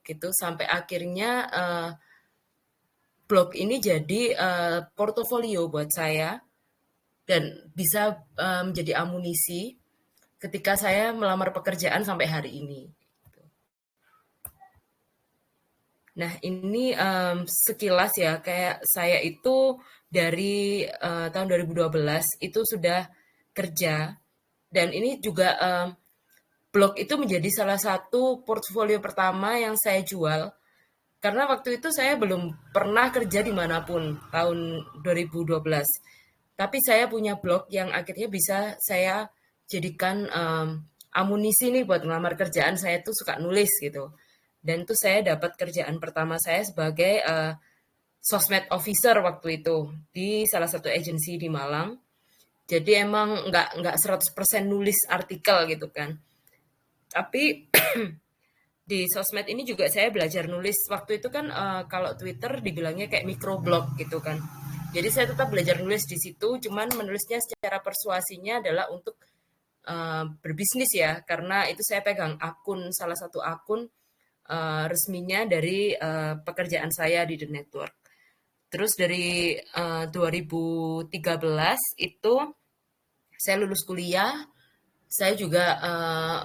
gitu sampai akhirnya blog ini jadi portofolio buat saya dan bisa menjadi amunisi ketika saya melamar pekerjaan sampai hari ini. Nah, ini sekilas ya, kayak saya itu dari tahun 2012 itu sudah kerja, dan ini juga blog itu menjadi salah satu portfolio pertama yang saya jual, karena waktu itu saya belum pernah kerja dimanapun tahun 2012. Tapi saya punya blog yang akhirnya bisa saya jadikan amunisi nih buat ngelamar kerjaan. Saya tuh suka nulis gitu. Dan itu saya dapat kerjaan pertama saya sebagai sosmed officer waktu itu di salah satu agensi di Malang. Jadi emang nggak 100% nulis artikel gitu kan. Tapi di sosmed ini juga saya belajar nulis. Waktu itu kan kalau Twitter dibilangnya kayak microblog gitu kan. Jadi saya tetap belajar nulis di situ, cuman menulisnya secara persuasinya adalah untuk berbisnis ya, karena itu saya pegang akun, salah satu akun resminya dari pekerjaan saya di The Network. Terus dari 2013 itu saya lulus kuliah, saya juga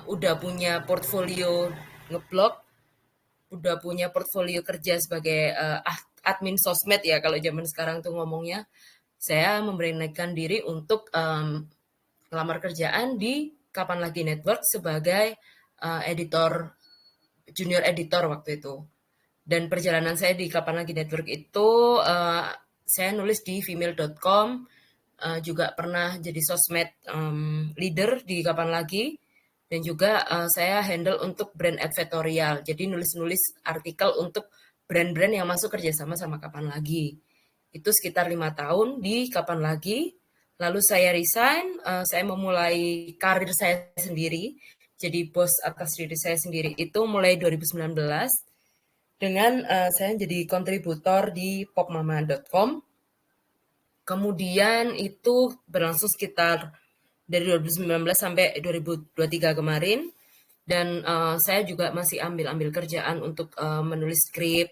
udah punya portfolio ngeblog, udah punya portfolio kerja sebagai admin sosmed ya kalau zaman sekarang tuh ngomongnya. Saya memberanikan diri untuk melamar kerjaan di Kapan Lagi Network sebagai editor, junior editor waktu itu. Dan perjalanan saya di Kapan Lagi Network itu saya nulis di female.com, juga pernah jadi sosmed leader di Kapan Lagi, dan juga saya handle untuk brand advertorial, jadi nulis-nulis artikel untuk brand-brand yang masuk kerjasama sama Kapan Lagi. Itu sekitar 5 tahun di Kapan Lagi. Lalu saya resign, saya memulai karir saya sendiri, jadi bos atas diri saya sendiri itu mulai 2019 dengan saya jadi kontributor di popmama.com. Kemudian itu berlangsung sekitar dari 2019 sampai 2023 kemarin, dan saya juga masih ambil kerjaan untuk menulis skrip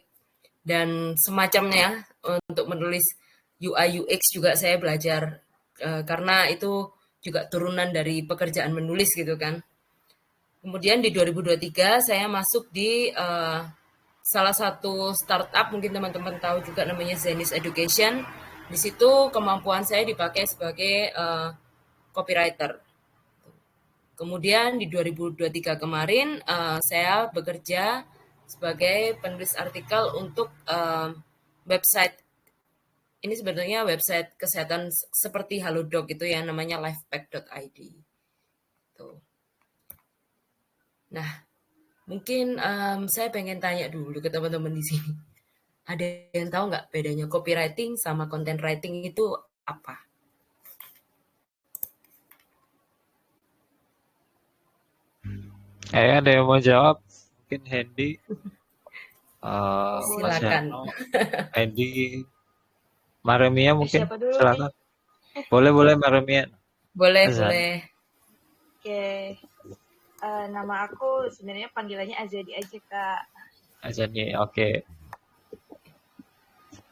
dan semacamnya. Untuk menulis UI UX juga saya belajar karena itu juga turunan dari pekerjaan menulis gitu kan. Kemudian di 2023 saya masuk di salah satu startup, mungkin teman-teman tahu juga, namanya Zenith Education. Di situ kemampuan saya dipakai sebagai copywriter. Kemudian di 2023 kemarin saya bekerja sebagai penulis artikel untuk website. Ini sebenarnya website kesehatan seperti Halodoc itu ya, namanya lifepack.id. Tuh. Nah, mungkin saya pengen tanya dulu ke teman-teman di sini. Ada yang tahu nggak bedanya copywriting sama content writing itu apa? Ada yang mau jawab? Mungkin Hendy, Mas Silakan. Herno, Hendy, Maremia mungkin. Siapa dulu nih? Silakan. Boleh Maremia. Boleh, Azan. boleh. Oke. Nama aku sebenarnya panggilannya Azadi aja, Kak. Azani, oke.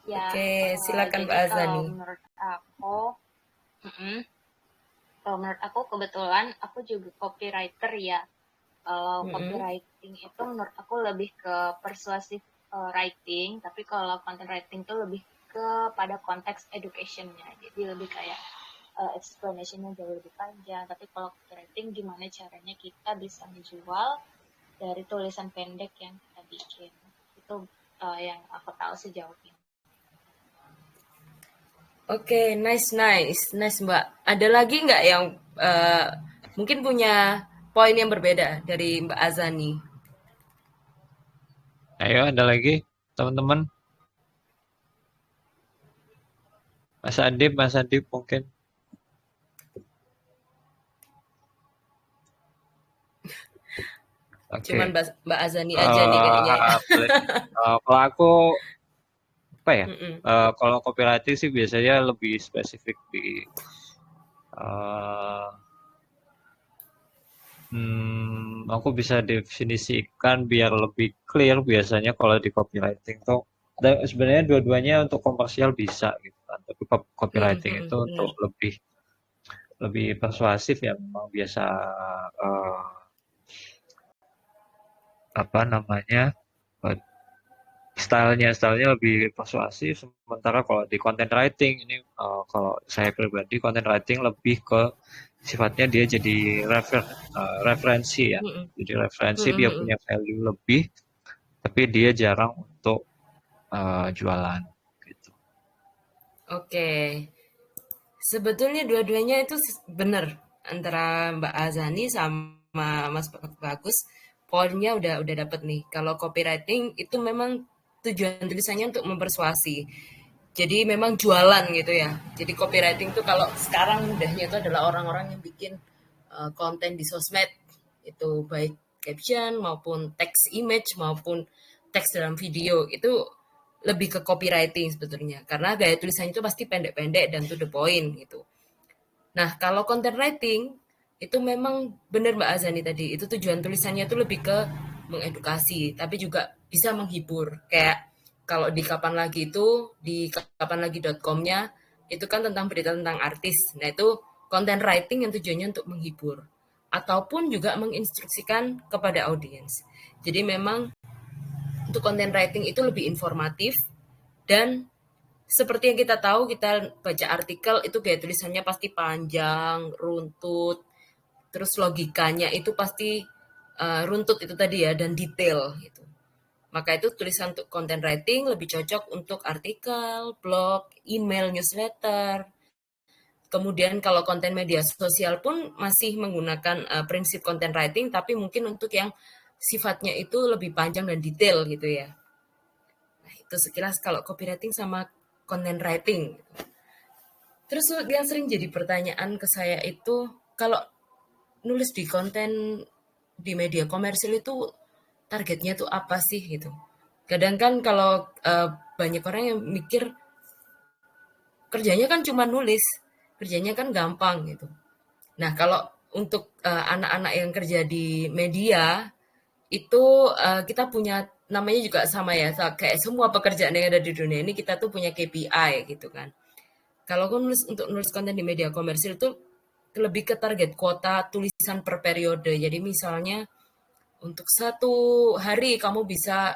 Ya, Oke, silakan Mbak jadi Azani. kalau menurut aku kebetulan aku juga copywriter ya. Copywriting itu menurut aku lebih ke persuasive writing, tapi kalau content writing itu lebih ke pada konteks education-nya. Jadi lebih kayak explanation-nya jauh lebih panjang. Tapi kalau copywriting gimana caranya kita bisa menjual dari tulisan pendek yang kita bikin. Itu yang aku tahu sejauh ini. Oke, nice Mbak. Ada lagi nggak yang mungkin punya poin yang berbeda dari Mbak Azani? Ayo, ada lagi teman-teman. Mas Adib mungkin. Oke. Cuman Mbak Azani aja nih kayaknya ya. Kalau aku apa ya? Kalau copywriting sih biasanya lebih spesifik di Aku bisa definisikan biar lebih clear biasanya kalau di copywriting tuh sebenarnya dua-duanya untuk komersial bisa gitu kan. Tapi copywriting itu untuk Bener. lebih lebih persuasif ya memang biasa eh, apa namanya eh, stylenya lebih persuasif. Sementara kalau di content writing ini kalau saya pribadi content writing lebih ke sifatnya dia jadi referensi ya. Mhm, Jadi referensi mhm dia mhm. punya value lebih, tapi dia jarang untuk jualan gitu. Oke. Sebetulnya dua-duanya itu benar antara Mbak Azani sama Mas Bagus. Poinnya udah dapet nih. Kalau copywriting itu memang tujuan tulisannya untuk mempersuasi. Jadi memang jualan gitu ya. Jadi copywriting itu kalau sekarang mudahnya itu adalah orang-orang yang bikin konten di sosmed itu baik caption maupun teks image maupun teks dalam video itu lebih ke copywriting sebetulnya karena gaya tulisannya itu pasti pendek-pendek dan to the point gitu. Nah, kalau content writing itu memang benar Mbak Azani tadi, itu tujuan tulisannya itu lebih ke mengedukasi, tapi juga bisa menghibur. Kayak kalau di Kapan Lagi itu, di kapanlagi.com-nya, itu kan tentang berita tentang artis. Nah, itu content writing yang tujuannya untuk menghibur. Ataupun juga menginstruksikan kepada audiens. Jadi memang untuk content writing itu lebih informatif dan seperti yang kita tahu, kita baca artikel itu gaya tulisannya pasti panjang, runtut, terus logikanya itu pasti runtut itu tadi ya dan detail gitu. Maka itu tulisan untuk content writing lebih cocok untuk artikel, blog, email, newsletter. Kemudian kalau konten media sosial pun masih menggunakan prinsip content writing, tapi mungkin untuk yang sifatnya itu lebih panjang dan detail gitu ya. Nah, itu sekilas kalau copywriting sama content writing. Terus yang sering jadi pertanyaan ke saya itu, kalau nulis di konten di media komersil itu targetnya tuh apa sih gitu. Kadang kan kalau banyak orang yang mikir kerjanya kan cuma nulis, kerjanya kan gampang gitu. Nah kalau untuk anak-anak yang kerja di media itu kita punya namanya juga sama ya, kayak semua pekerjaan yang ada di dunia ini kita tuh punya KPI gitu kan. Kalau aku untuk nulis konten di media komersil itu lebih ke target kuota tulisan per periode. Jadi misalnya untuk satu hari kamu bisa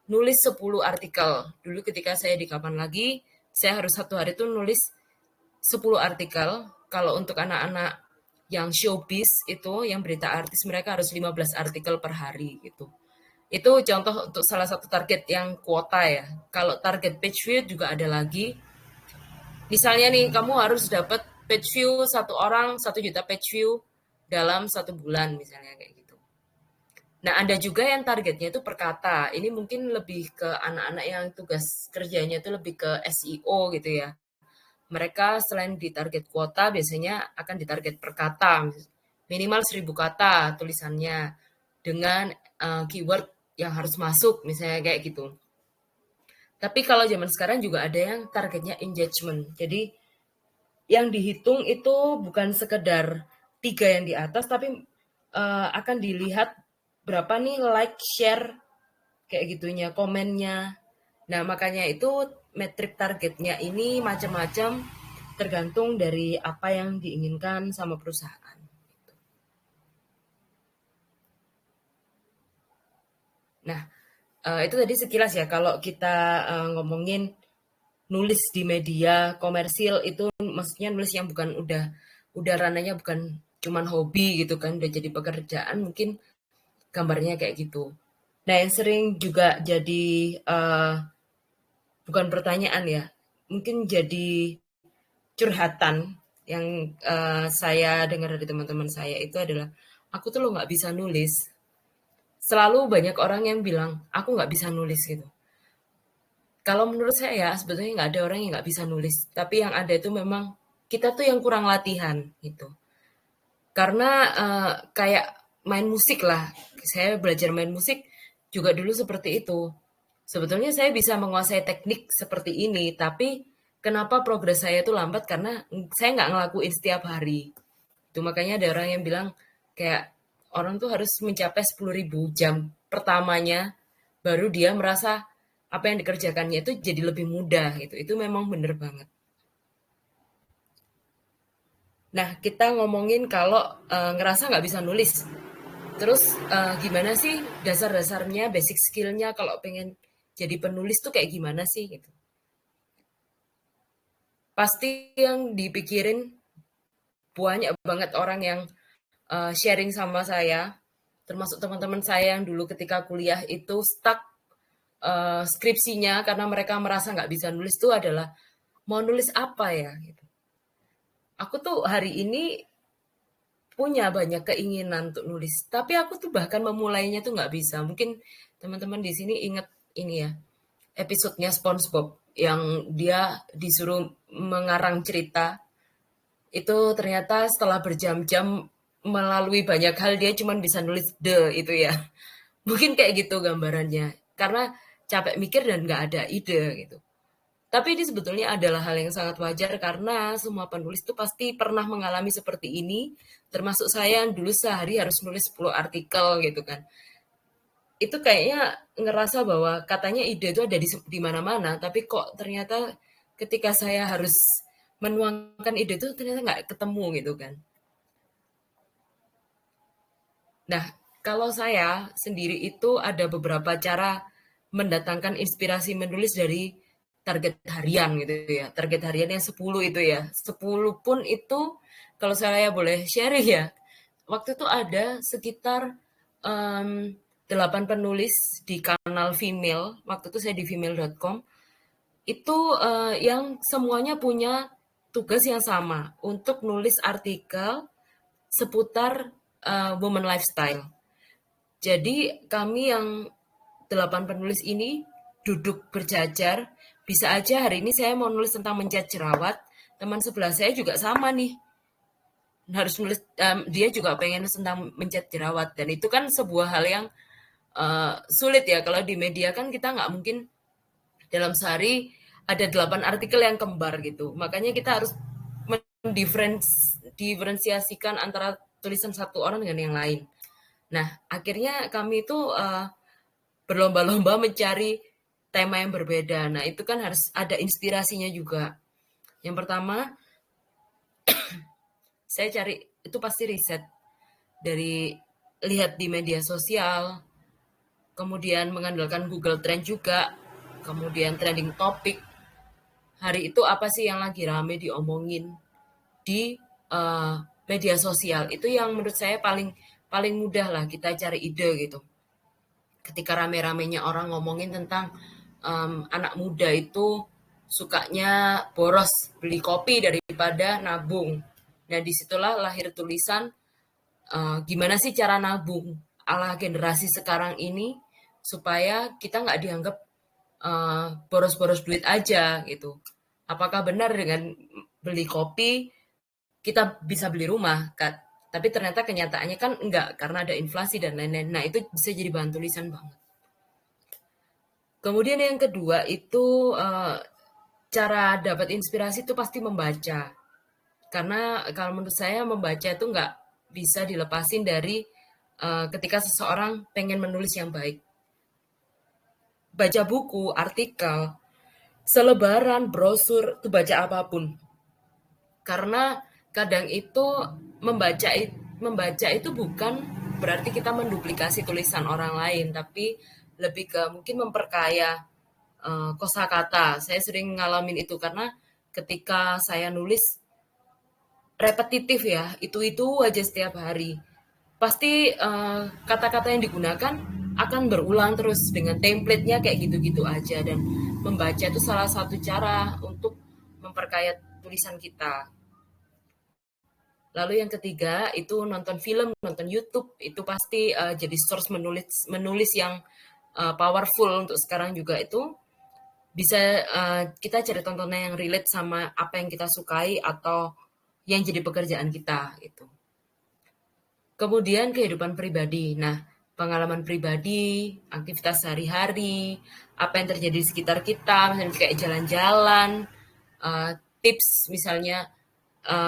nulis 10 artikel. Dulu ketika saya di Kapan Lagi, saya harus satu hari itu nulis 10 artikel. Kalau untuk anak-anak yang showbiz itu, yang berita artis, mereka harus 15 artikel per hari gitu. Itu contoh untuk salah satu target yang kuota ya. Kalau target page view juga ada lagi. Misalnya nih, kamu harus dapat page view satu orang 1 juta page view dalam 1 bulan misalnya kayak gitu. Nah, ada juga yang targetnya itu per kata. Ini mungkin lebih ke anak-anak yang tugas kerjanya itu lebih ke SEO gitu ya. Mereka selain di target kuota biasanya akan ditarget per kata. Minimal 1.000 kata tulisannya dengan keyword yang harus masuk misalnya kayak gitu. Tapi kalau zaman sekarang juga ada yang targetnya engagement. Jadi yang dihitung itu bukan sekedar 3 yang di atas, tapi akan dilihat berapa nih like, share, kayak gitunya, komennya. Nah, makanya itu metrik targetnya ini macam-macam tergantung dari apa yang diinginkan sama perusahaan. Nah, itu tadi sekilas ya kalau kita ngomongin nulis di media komersil itu maksudnya nulis yang bukan udah ranahnya bukan cuman hobi gitu kan udah jadi pekerjaan mungkin gambarnya kayak gitu. Nah yang sering juga jadi bukan pertanyaan ya mungkin jadi curhatan yang saya dengar dari teman-teman saya itu adalah aku tuh lo nggak bisa nulis. Selalu banyak orang yang bilang aku nggak bisa nulis gitu. Kalau menurut saya sebetulnya nggak ada orang yang nggak bisa nulis, tapi yang ada itu memang kita tuh yang kurang latihan gitu. Karena kayak main musik lah, saya belajar main musik juga dulu seperti itu. Sebetulnya saya bisa menguasai teknik seperti ini, tapi kenapa progres saya itu lambat karena saya nggak ngelakuin setiap hari. Itu makanya ada orang yang bilang kayak orang tuh harus mencapai 10.000 jam pertamanya, baru dia merasa apa yang dikerjakannya itu jadi lebih mudah gitu. Itu memang bener banget. Nah, kita ngomongin kalau ngerasa nggak bisa nulis. Terus gimana sih dasar-dasarnya, basic skill-nya kalau pengen jadi penulis tuh kayak gimana sih gitu. Pasti yang dipikirin banyak banget orang yang sharing sama saya, termasuk teman-teman saya yang dulu ketika kuliah itu stuck skripsinya karena mereka merasa nggak bisa nulis itu adalah mau nulis apa ya gitu. Aku tuh hari ini punya banyak keinginan untuk nulis, tapi aku tuh bahkan memulainya tuh nggak bisa. Mungkin teman-teman di sini ingat ini ya, episodenya SpongeBob yang dia disuruh mengarang cerita. Itu ternyata setelah berjam-jam melalui banyak hal dia cuma bisa nulis the itu ya. Mungkin kayak gitu gambarannya. Karena capek mikir dan nggak ada ide gitu. Tapi ini sebetulnya adalah hal yang sangat wajar karena semua penulis itu pasti pernah mengalami seperti ini, termasuk saya yang dulu sehari harus nulis 10 artikel gitu kan. Itu kayaknya ngerasa bahwa katanya ide itu ada di mana-mana, tapi kok ternyata ketika saya harus menuangkan ide itu ternyata nggak ketemu gitu kan. Nah, kalau saya sendiri itu ada beberapa cara mendatangkan inspirasi menulis dari target harian gitu ya. Target harian yang 10 itu ya. 10 pun itu kalau saya boleh share ya. Waktu itu ada sekitar 8 penulis di kanal female. Waktu itu saya di female.com. Itu yang semuanya punya tugas yang sama untuk nulis artikel seputar woman lifestyle. Jadi kami yang 8 penulis ini duduk berjajar. Bisa aja hari ini saya mau nulis tentang mencat jerawat, teman sebelah saya juga sama nih. Harus nulis, dia juga pengen tentang mencat jerawat. Dan itu kan sebuah hal yang sulit ya. Kalau di media kan kita nggak mungkin dalam sehari ada 8 artikel yang kembar gitu. Makanya kita harus mendiferensiasikan antara tulisan satu orang dengan yang lain. Nah, akhirnya kami itu berlomba-lomba mencari tema yang berbeda. Nah, itu kan harus ada inspirasinya juga. Yang pertama, saya cari, itu pasti riset. Dari lihat di media sosial, kemudian mengandalkan Google Trend juga, kemudian trending topik. Hari itu apa sih yang lagi rame diomongin di media sosial. Itu yang menurut saya paling mudah lah kita cari ide gitu. Ketika rame-ramenya orang ngomongin tentang anak muda itu sukanya boros beli kopi daripada nabung. Nah, disitulah lahir tulisan gimana sih cara nabung ala generasi sekarang ini supaya kita nggak dianggap boros-boros duit aja gitu. Apakah benar dengan beli kopi kita bisa beli rumah? Tapi ternyata kenyataannya kan enggak, karena ada inflasi dan lain-lain. Nah, itu bisa jadi bahan tulisan banget. Kemudian yang kedua itu cara dapat inspirasi itu pasti membaca. Karena kalau menurut saya membaca itu nggak bisa dilepasin dari ketika seseorang pengen menulis yang baik. Baca buku, artikel, selebaran, brosur, itu baca apapun. Karena kadang itu membaca itu bukan berarti kita menduplikasi tulisan orang lain, tapi lebih ke mungkin memperkaya kosakata. Saya sering ngalamin itu karena ketika saya nulis repetitif ya, itu aja setiap hari. Pasti kata-kata yang digunakan akan berulang terus dengan template-nya kayak gitu-gitu aja, dan membaca itu salah satu cara untuk memperkaya tulisan kita. Lalu yang ketiga itu nonton film, nonton YouTube, itu pasti jadi source menulis yang powerful untuk sekarang juga. Itu bisa kita cari tontonan yang relate sama apa yang kita sukai atau yang jadi pekerjaan kita gitu. Kemudian kehidupan pribadi. Nah, pengalaman pribadi, aktivitas sehari-hari, apa yang terjadi di sekitar kita, misalnya kayak jalan-jalan, tips misalnya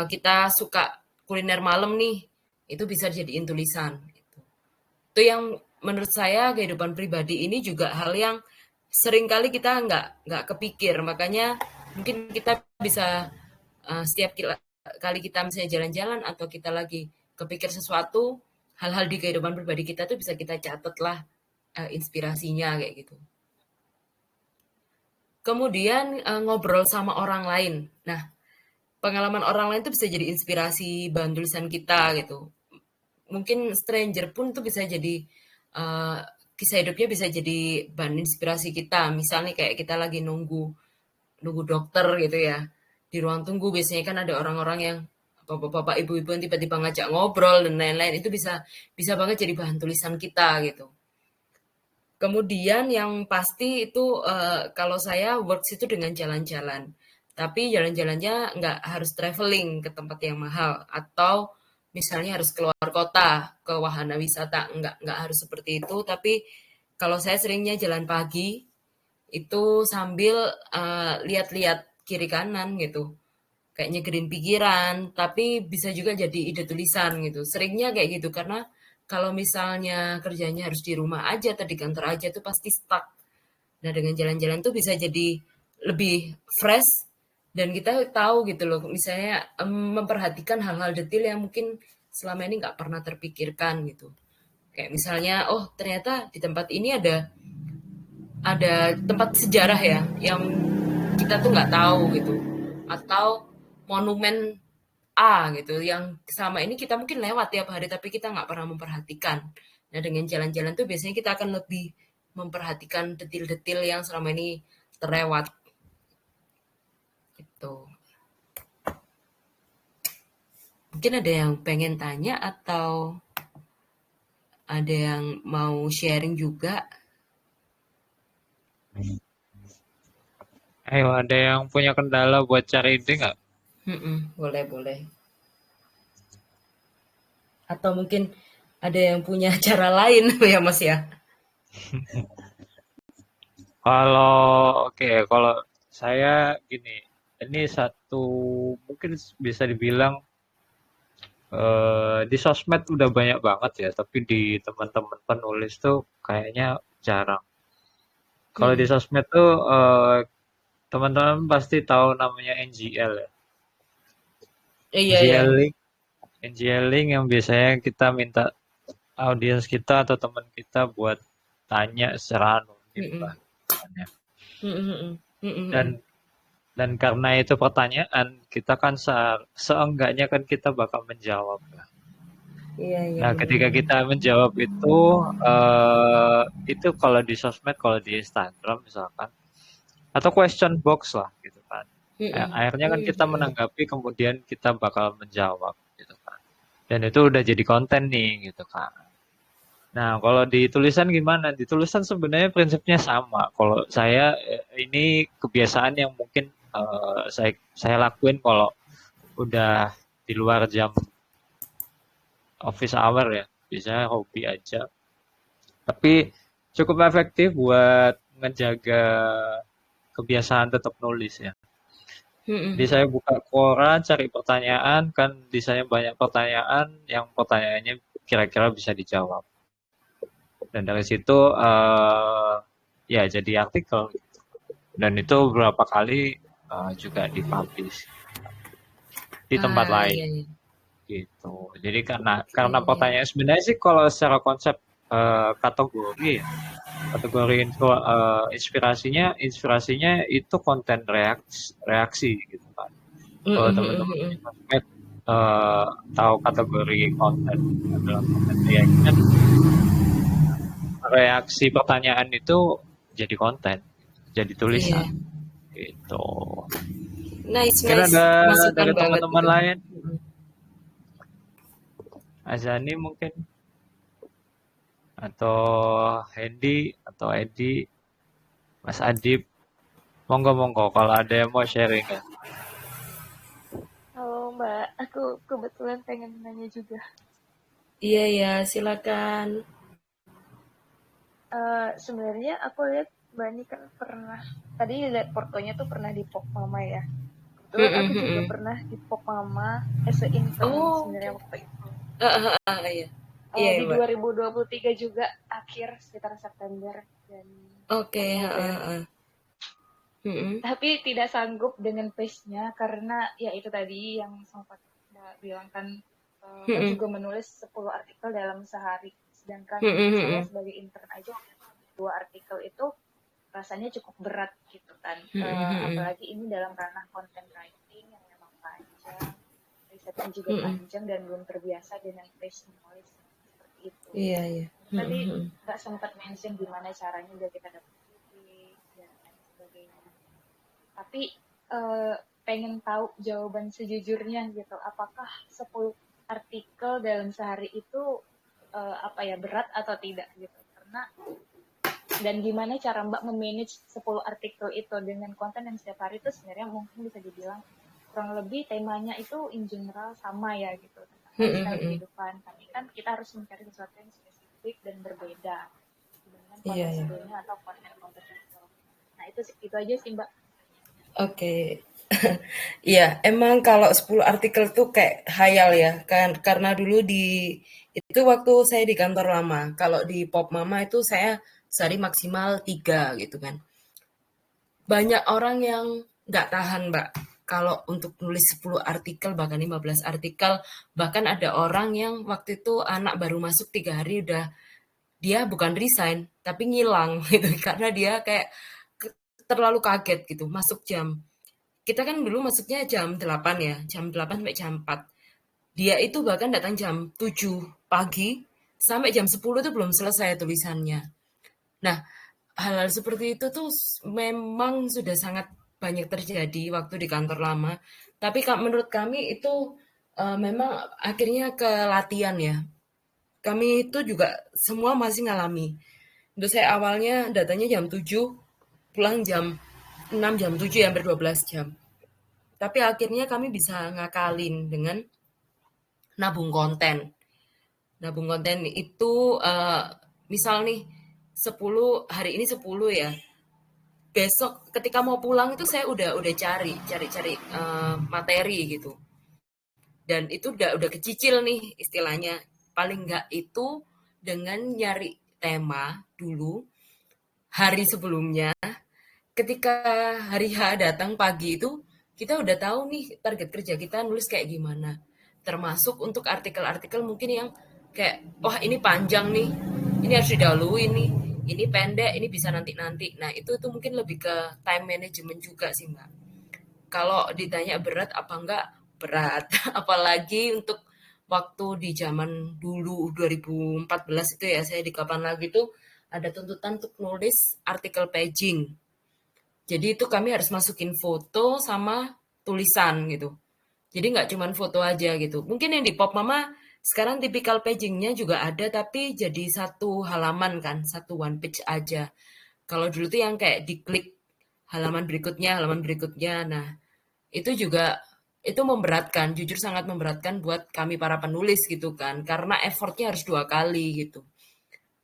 kita suka kuliner malam nih, itu bisa dijadiin tulisan. Gitu. Itu yang menurut saya kehidupan pribadi ini juga hal yang seringkali kita nggak kepikir. Makanya mungkin kita bisa setiap kali kita misalnya jalan-jalan atau kita lagi kepikir sesuatu, hal-hal di kehidupan pribadi kita tuh bisa kita catat lah inspirasinya kayak gitu. Kemudian ngobrol sama orang lain. Nah, pengalaman orang lain tuh bisa jadi inspirasi bahan tulisan kita gitu. Mungkin stranger pun tuh bisa jadi kisah hidupnya bisa jadi bahan inspirasi kita. Misalnya kayak kita lagi nunggu dokter gitu ya. Di ruang tunggu biasanya kan ada orang-orang yang bapak-bapak, ibu-ibu yang tiba-tiba ngajak ngobrol dan lain-lain. Itu bisa banget jadi bahan tulisan kita gitu. Kemudian yang pasti itu kalau saya works itu dengan jalan-jalan. Tapi jalan-jalannya nggak harus traveling ke tempat yang mahal atau misalnya harus keluar kota ke wahana wisata. Nggak harus seperti itu. Tapi kalau saya seringnya jalan pagi itu sambil lihat-lihat kiri kanan gitu. Kayak nyegerin pikiran, tapi bisa juga jadi ide tulisan gitu. Seringnya kayak gitu karena kalau misalnya kerjanya harus di rumah aja atau di kantor aja tuh pasti stuck. Nah, dengan jalan-jalan tuh bisa jadi lebih fresh dan kita tahu gitu loh, misalnya memperhatikan hal-hal detail yang mungkin selama ini nggak pernah terpikirkan gitu. Kayak misalnya, oh ternyata di tempat ini ada tempat sejarah ya yang kita tuh nggak tahu gitu. Atau monumen A gitu yang selama ini kita mungkin lewat tiap hari tapi kita nggak pernah memperhatikan. Nah dengan jalan-jalan tuh biasanya kita akan lebih memperhatikan detil-detil yang selama ini terlewat gitu. Mungkin ada yang pengen tanya atau ada yang mau sharing juga? Ayo, ada yang punya kendala buat cari ide nggak? Boleh. Atau mungkin ada yang punya cara lain ya Mas ya? Kalau saya gini, ini satu mungkin bisa dibilang di sosmed udah banyak banget ya, tapi di teman-teman penulis tuh kayaknya jarang. Kalau di sosmed tuh teman-teman pasti tahu namanya NGL ya. Iya. NGL link, NGL link yang biasanya kita minta audiens kita atau teman kita buat tanya secara anonim lah. Dan dan karena itu pertanyaan, kita kan seenggaknya kan kita bakal menjawab. Iya. Nah, ketika kita menjawab itu kalau di sosmed, kalau di Instagram misalkan, atau question box lah gitu kan. Akhirnya kan kita menanggapi, kemudian kita bakal menjawab gitu kan. Dan itu udah jadi konten nih gitu kan. Nah, kalau di tulisan gimana? Di tulisan sebenarnya prinsipnya sama. Kalau saya ini kebiasaan yang mungkin saya lakuin kalau udah di luar jam office hour ya. Biasanya hobi aja. Tapi cukup efektif buat ngejaga kebiasaan tetap nulis ya. Jadi saya buka koran, cari pertanyaan, kan di saya banyak pertanyaan yang pertanyaannya kira-kira bisa dijawab. Dan dari situ ya jadi artikel. Dan itu beberapa kali juga dipublish di tempat lain. Iya. Gitu. Jadi karena pertanyaan sebenarnya sih kalau secara konsep kategori ya, kategori inspirasinya itu konten reaksi gitu kan. Kalau teman-teman di sosmed tahu kategori konten adalah konten reaksi pertanyaan itu jadi konten, jadi tulisan. Gitu. Nice. Mungkin ada Masukan dari banget teman-teman gitu. lain. Azani mungkin, atau Hendy atau Edi, Mas Adib, monggo kalau ada yang mau sharing ya. Halo Mbak, aku kebetulan pengen nanya juga. Iya, silakan. Sebenarnya aku lihat Mbak ini kan pernah, tadi lihat fotonya tuh pernah di Pop Mama ya. Kebetulan aku juga pernah di Pop Mama as a intern sebenarnya waktu itu. Iya. Iya ya, di Mbak. 2023 juga akhir sekitar September dan Oke, Oktober. Mm-mm. Tapi tidak sanggup dengan pace-nya karena ya itu tadi yang sempat Mbak bilang kan, Mbak Mm-mm. juga menulis 10 artikel dalam sehari. Sedangkan saya Mm-mm. sebagai intern aja 2 artikel itu rasanya cukup berat gitu kan. Mm-mm. Apalagi ini dalam ranah content writing yang memang panjang, risetnya juga Mm-mm. panjang dan belum terbiasa dengan pace menulis seperti itu. Iya, iya. Tadi Mm-mm. Mbak sempat mention gimana caranya biar kita dapat titik dan lain sebagainya. Tapi eh, pengen tahu jawaban sejujurnya gitu. Apakah 10 artikel dalam sehari itu apa ya berat atau tidak gitu? Karena dan gimana cara Mbak memanage 10 artikel itu dengan konten yang setiap hari itu sebenarnya mungkin bisa dibilang kurang lebih temanya itu in general sama ya gitu tentang lifestyle Mm-mm. kehidupan. Tapi kan kita harus mencari sesuatu yang spesifik dan berbeda dengan Iya, konten iya. sebelumnya atau konten kompetitor. Nah itu aja sih Mbak. Oke. Iya, emang kalau 10 artikel tuh kayak hayal ya, kan karena dulu itu waktu saya di kantor lama. Kalau di Pop Mama itu saya sehari maksimal 3 gitu kan. Banyak orang yang nggak tahan, Mbak. Kalau untuk nulis 10 artikel, bahkan 15 artikel, bahkan ada orang yang waktu itu anak baru masuk 3 hari udah dia bukan resign, tapi ngilang gitu. Karena dia kayak terlalu kaget gitu, masuk jam. Kita kan dulu masuknya jam 8 ya, jam 8 sampai jam 4. Dia itu bahkan datang jam 7 pagi, sampai jam 10 itu belum selesai tulisannya. Nah, hal-hal seperti itu tuh memang sudah sangat banyak terjadi waktu di kantor lama. Tapi menurut kami itu memang akhirnya ke latihan ya. Kami itu juga semua masih ngalami. Untuk saya awalnya datanya jam 7, pulang jam 6, jam 7 ya, hampir 12 jam. Tapi akhirnya kami bisa ngakalin dengan nabung konten. Nabung konten itu misal nih 10 hari ini 10 ya. Besok ketika mau pulang itu saya udah cari materi gitu. Dan itu udah kecicil nih istilahnya. Paling enggak itu dengan nyari tema dulu hari sebelumnya. Ketika hari H datang pagi itu kita udah tahu nih target kerja kita nulis kayak gimana. Termasuk untuk artikel-artikel mungkin yang kayak wah ini panjang nih, ini harus didahului nih, ini pendek, ini bisa nanti-nanti. Nah itu mungkin lebih ke time management juga sih Mbak. Kalau ditanya berat apa enggak, berat. Apalagi untuk waktu di zaman dulu 2014 itu ya, saya di kapan lagi itu ada tuntutan untuk nulis artikel paging. Jadi itu kami harus masukin foto sama tulisan gitu. Jadi nggak cuma foto aja gitu. Mungkin yang di Pop Mama sekarang tipikal pagingnya juga ada, tapi jadi satu halaman kan, satu one page aja. Kalau dulu tuh yang kayak diklik halaman berikutnya. Nah, itu juga itu memberatkan, jujur sangat memberatkan buat kami para penulis gitu kan, karena effortnya harus 2 kali gitu.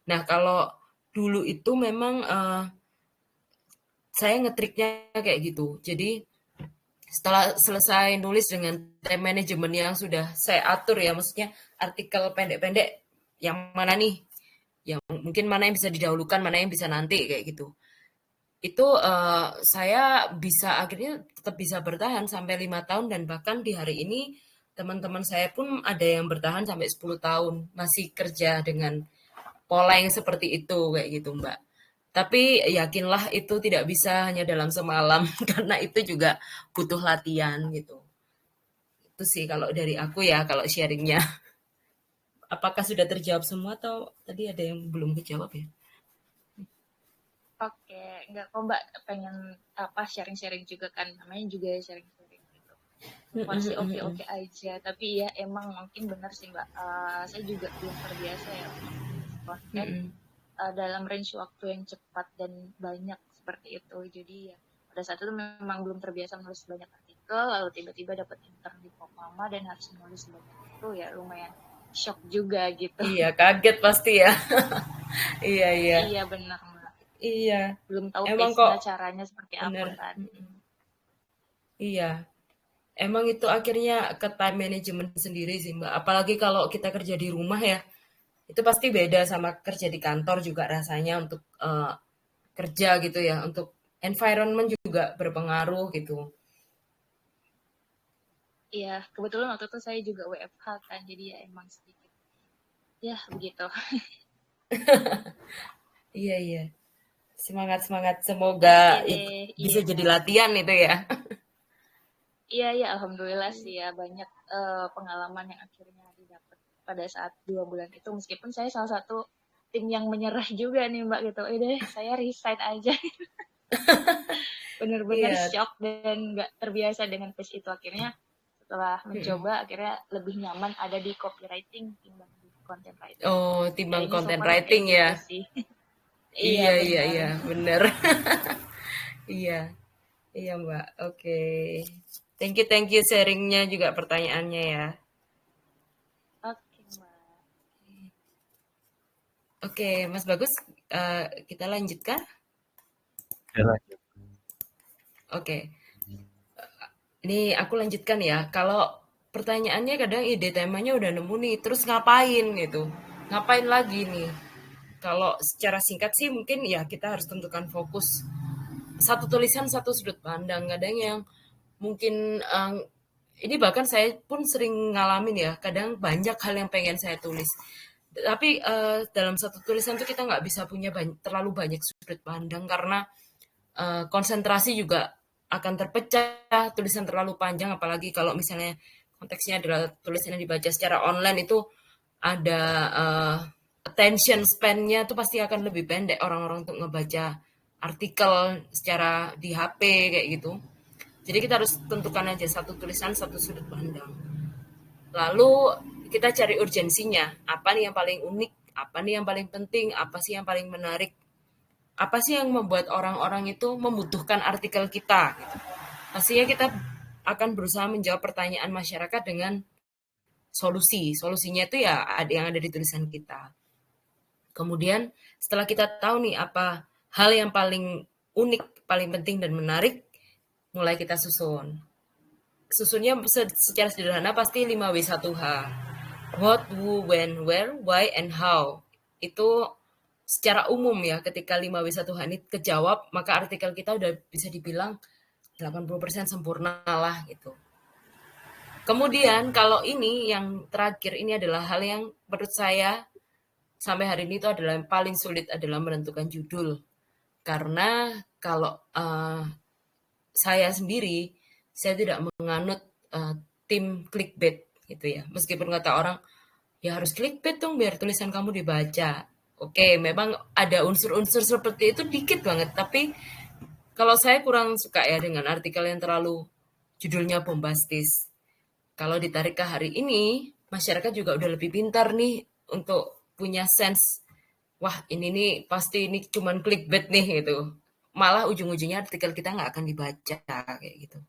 Nah, kalau dulu itu memang saya ngetriknya kayak gitu. Jadi setelah selesai nulis dengan time management yang sudah saya atur ya, maksudnya artikel pendek-pendek yang mana nih, yang mungkin mana yang bisa didahulukan, mana yang bisa nanti kayak gitu. Itu saya bisa akhirnya tetap bisa bertahan sampai 5 tahun dan bahkan di hari ini teman-teman saya pun ada yang bertahan sampai 10 tahun masih kerja dengan pola yang seperti itu kayak gitu Mbak. Tapi yakinlah itu tidak bisa hanya dalam semalam karena itu juga butuh latihan gitu. Itu sih kalau dari aku ya kalau sharingnya. Apakah sudah terjawab semua atau tadi ada yang belum terjawab ya? Oke, enggak kok Mbak pengen apa sharing-sharing juga kan, namanya juga sharing-sharing gitu. Pasti oke-oke aja, tapi ya emang mungkin benar sih Mbak. Saya juga belum terbiasa ya untuk menulis konten dalam range waktu yang cepat dan banyak seperti itu. Jadi ya pada saat itu memang belum terbiasa menulis banyak artikel, lalu tiba-tiba dapat intern di Pop Mama dan harus menulis banyak itu ya lumayan shock juga gitu. Iya, kaget pasti ya. Iya, iya. Iya benar Mbak. Iya. Belum tahu Emang kok pace-nya caranya seperti apa bener. kan. Iya. Emang itu akhirnya ke time management sendiri sih, Mbak. Apalagi kalau kita kerja di rumah ya. Itu pasti beda sama kerja di kantor juga rasanya untuk kerja gitu ya, untuk environment juga berpengaruh gitu. Iya, kebetulan waktu itu saya juga WFH kan, jadi ya emang sedikit. Ya, begitu. Iya, iya. Semangat, semangat. Semoga Oke itu deh, bisa iya. jadi latihan itu ya. Iya, iya, alhamdulillah sih ya banyak pengalaman yang akhirnya didapat pada saat 2 bulan itu. Meskipun saya salah satu tim yang menyerah juga nih Mbak gitu. Deh, saya resign aja. Bener-bener Iya. shock dan nggak terbiasa dengan pace itu. Akhirnya setelah Mm-mm. mencoba, akhirnya lebih nyaman ada di copywriting timbang di content writing. Oh, Ya timbang ini so content far kayak writing ya. gitu sih. Iya, Iya, iya, benar. iya, bener. Iya, iya Mbak. Oke. Thank you sharingnya juga pertanyaannya ya. Oke, Mbak. Oke, Mas Bagus, kita lanjutkan. Ya, lanjut. Oke, ini aku lanjutkan ya. Kalau pertanyaannya kadang ide temanya udah nemu nih, terus ngapain gitu? Ngapain lagi nih? Kalau secara singkat sih mungkin ya kita harus tentukan fokus. Satu tulisan, satu sudut pandang. Kadang yang mungkin ini bahkan saya pun sering ngalamin ya. Kadang banyak hal yang pengen saya tulis. Tapi dalam satu tulisan tuh kita nggak bisa punya terlalu banyak sudut pandang karena konsentrasi juga akan terpecah, tulisan terlalu panjang, apalagi kalau misalnya konteksnya adalah tulisan yang dibaca secara online itu ada attention span-nya itu pasti akan lebih pendek orang-orang untuk ngebaca artikel secara di HP kayak gitu. Jadi kita harus tentukan aja satu tulisan, satu sudut pandang. Lalu kita cari urgensinya, apa nih yang paling unik, apa nih yang paling penting, apa sih yang paling menarik, apa sih yang membuat orang-orang itu membutuhkan artikel kita. Pastinya kita akan berusaha menjawab pertanyaan masyarakat dengan solusi. Solusinya itu ya ada yang ada di tulisan kita. Kemudian setelah kita tahu nih apa hal yang paling unik, paling penting dan menarik, mulai kita susun. Susunnya secara sederhana pasti 5W1H. What, who, when, where, why, and how. Itu secara umum ya, ketika 5W1H ini kejawab, maka artikel kita udah bisa dibilang 80% sempurna lah gitu. Kemudian kalau ini yang terakhir, ini adalah hal yang menurut saya sampai hari ini itu adalah yang paling sulit adalah menentukan judul. Karena kalau saya sendiri, saya tidak menganut tim clickbait gitu ya. Meskipun kata orang, ya harus clickbait dong biar tulisan kamu dibaca. Oke, memang ada unsur-unsur seperti itu dikit banget, tapi kalau saya kurang suka ya dengan artikel yang terlalu judulnya bombastis. Kalau ditarik ke hari ini, masyarakat juga udah lebih pintar nih untuk punya sense. Wah, ini nih pasti ini cuman clickbait nih gitu. Malah ujung-ujungnya artikel kita nggak akan dibaca kayak gitu.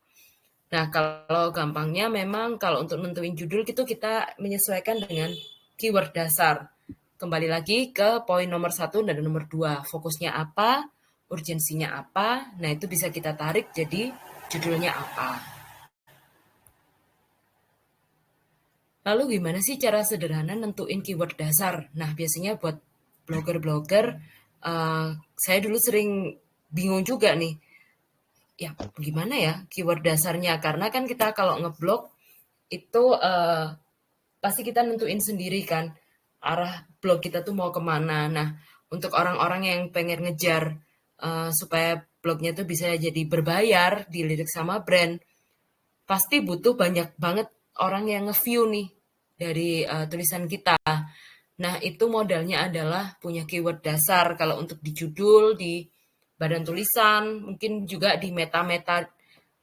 Nah, kalau gampangnya memang kalau untuk nentuin judul itu kita menyesuaikan dengan keyword dasar. Kembali lagi ke poin nomor 1 dan nomor 2. Fokusnya apa, urgensinya apa, nah itu bisa kita tarik jadi judulnya apa. Lalu gimana sih cara sederhana nentuin keyword dasar? Nah, biasanya buat blogger-blogger, saya dulu sering bingung juga nih, ya gimana ya keyword dasarnya? Karena kan kita kalau ngeblog itu pasti kita nentuin sendiri kan arah blog kita tuh mau kemana. Nah, untuk orang-orang yang pengen ngejar supaya blognya tuh bisa jadi berbayar, dilirik sama brand, pasti butuh banyak banget orang yang nge-view nih dari tulisan kita. Nah, itu modalnya adalah punya keyword dasar. Kalau untuk di judul, di badan tulisan, mungkin juga di meta-meta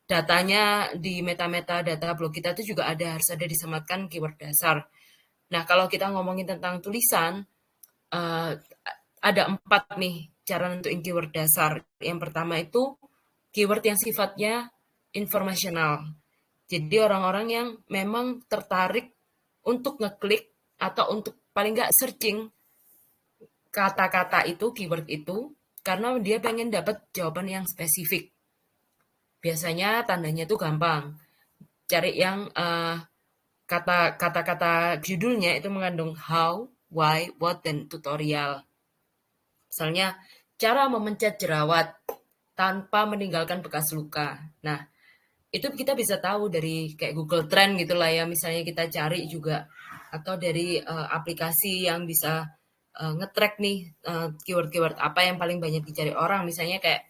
datanya, di meta-meta data blog kita itu juga harus ada disematkan keyword dasar. Nah, kalau kita ngomongin tentang tulisan, ada 4 nih cara nentuin keyword dasar. Yang pertama itu keyword yang sifatnya informasional. Jadi orang-orang yang memang tertarik untuk ngeklik atau untuk paling nggak searching kata-kata itu, keyword itu, karena dia pengen dapat jawaban yang spesifik. Biasanya tandanya tuh gampang. Cari yang kata-kata judulnya itu mengandung how, why, what, dan tutorial. Misalnya, cara memencet jerawat tanpa meninggalkan bekas luka. Nah, itu kita bisa tahu dari kayak Google Trend gitu lah ya, misalnya kita cari juga. Atau dari aplikasi yang bisa nge-track nih keyword-keyword apa yang paling banyak dicari orang. Misalnya kayak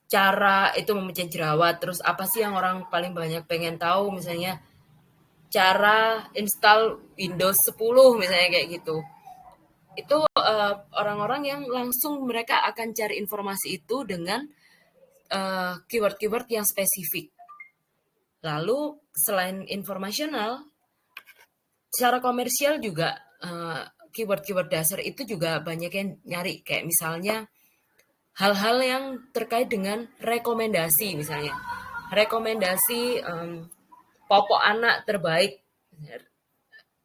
cara itu memencet jerawat, terus apa sih yang orang paling banyak pengen tahu, misalnya cara install Windows 10 misalnya kayak gitu. Itu orang-orang yang langsung mereka akan cari informasi itu dengan keyword-keyword yang spesifik. Lalu selain informasional, secara komersial juga keyword-keyword dasar itu juga banyak yang nyari, kayak misalnya hal-hal yang terkait dengan rekomendasi, misalnya rekomendasi popok anak terbaik.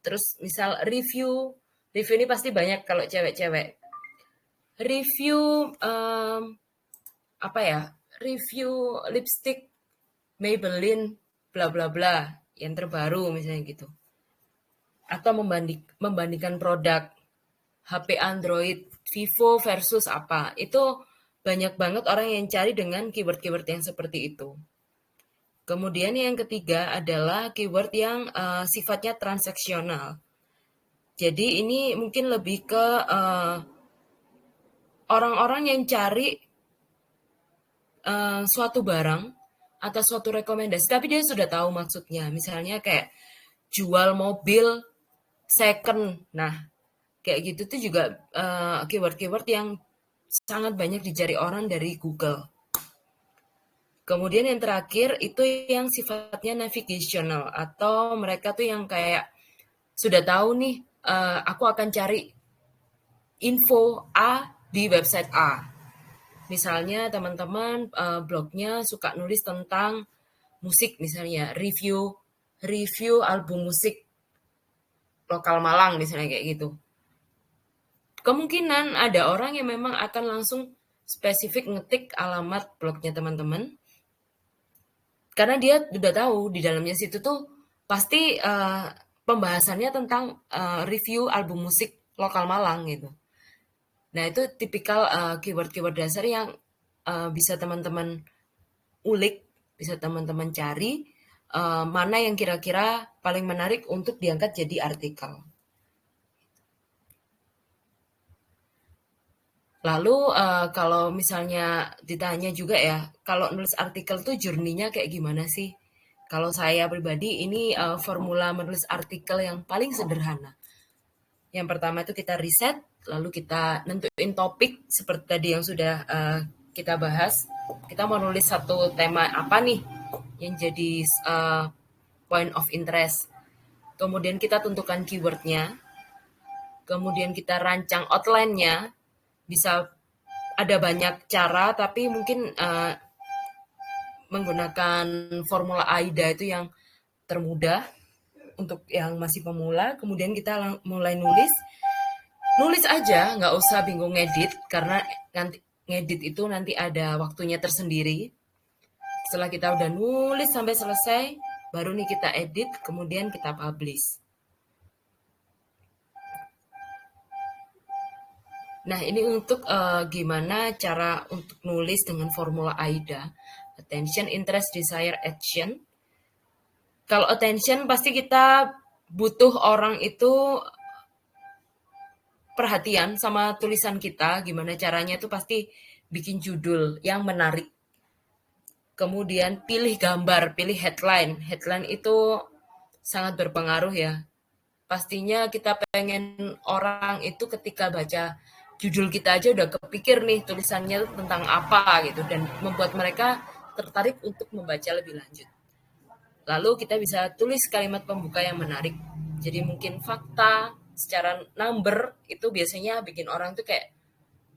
Terus misal review ini pasti banyak kalau cewek-cewek. Review apa ya? Review lipstick Maybelline bla bla bla yang terbaru misalnya gitu. Atau membandingkan produk HP Android Vivo versus apa. Itu banyak banget orang yang cari dengan keyword-keyword yang seperti itu. Kemudian yang ketiga adalah keyword yang sifatnya transaksional. Jadi ini mungkin lebih ke orang-orang yang cari suatu barang atau suatu rekomendasi, tapi dia sudah tahu maksudnya. Misalnya kayak jual mobil second. Nah, kayak gitu tuh juga keyword-keyword yang sangat banyak dicari orang dari Google. Kemudian yang terakhir itu yang sifatnya navigational, atau mereka tuh yang kayak sudah tahu nih, aku akan cari info A di website A. Misalnya teman-teman blognya suka nulis tentang musik, misalnya review album musik lokal Malang misalnya kayak gitu. Kemungkinan ada orang yang memang akan langsung spesifik ngetik alamat blognya teman-teman, karena dia udah tahu di dalamnya situ tuh pasti pembahasannya tentang review album musik lokal Malang gitu. Nah, itu tipikal keyword-keyword dasar yang bisa teman-teman ulik, bisa teman-teman cari mana yang kira-kira paling menarik untuk diangkat jadi artikel. Lalu kalau misalnya ditanya juga ya, kalau nulis artikel tuh journey-nya kayak gimana sih? Kalau saya pribadi ini formula menulis artikel yang paling sederhana. Yang pertama itu kita riset, lalu kita nentuin topik seperti tadi yang sudah kita bahas. Kita mau nulis satu tema apa nih yang jadi point of interest. Kemudian kita tentukan keywordnya. Kemudian kita rancang outline-nya. Bisa ada banyak cara, tapi mungkin menggunakan formula AIDA itu yang termudah untuk yang masih pemula. Kemudian kita mulai nulis aja, nggak usah bingung ngedit, karena nanti ngedit itu nanti ada waktunya tersendiri. Setelah kita udah nulis sampai selesai, baru nih kita edit, kemudian kita publish. Nah, ini untuk gimana cara untuk nulis dengan formula AIDA. Attention, interest, desire, action. Kalau attention pasti kita butuh orang itu perhatian sama tulisan kita. Gimana caranya itu pasti bikin judul yang menarik. Kemudian pilih gambar, pilih headline. Headline itu sangat berpengaruh ya. Pastinya kita pengen orang itu ketika baca judul kita aja udah kepikir nih tulisannya tentang apa gitu, dan membuat mereka tertarik untuk membaca lebih lanjut. Lalu kita bisa tulis kalimat pembuka yang menarik. Jadi mungkin fakta secara number itu biasanya bikin orang tuh kayak,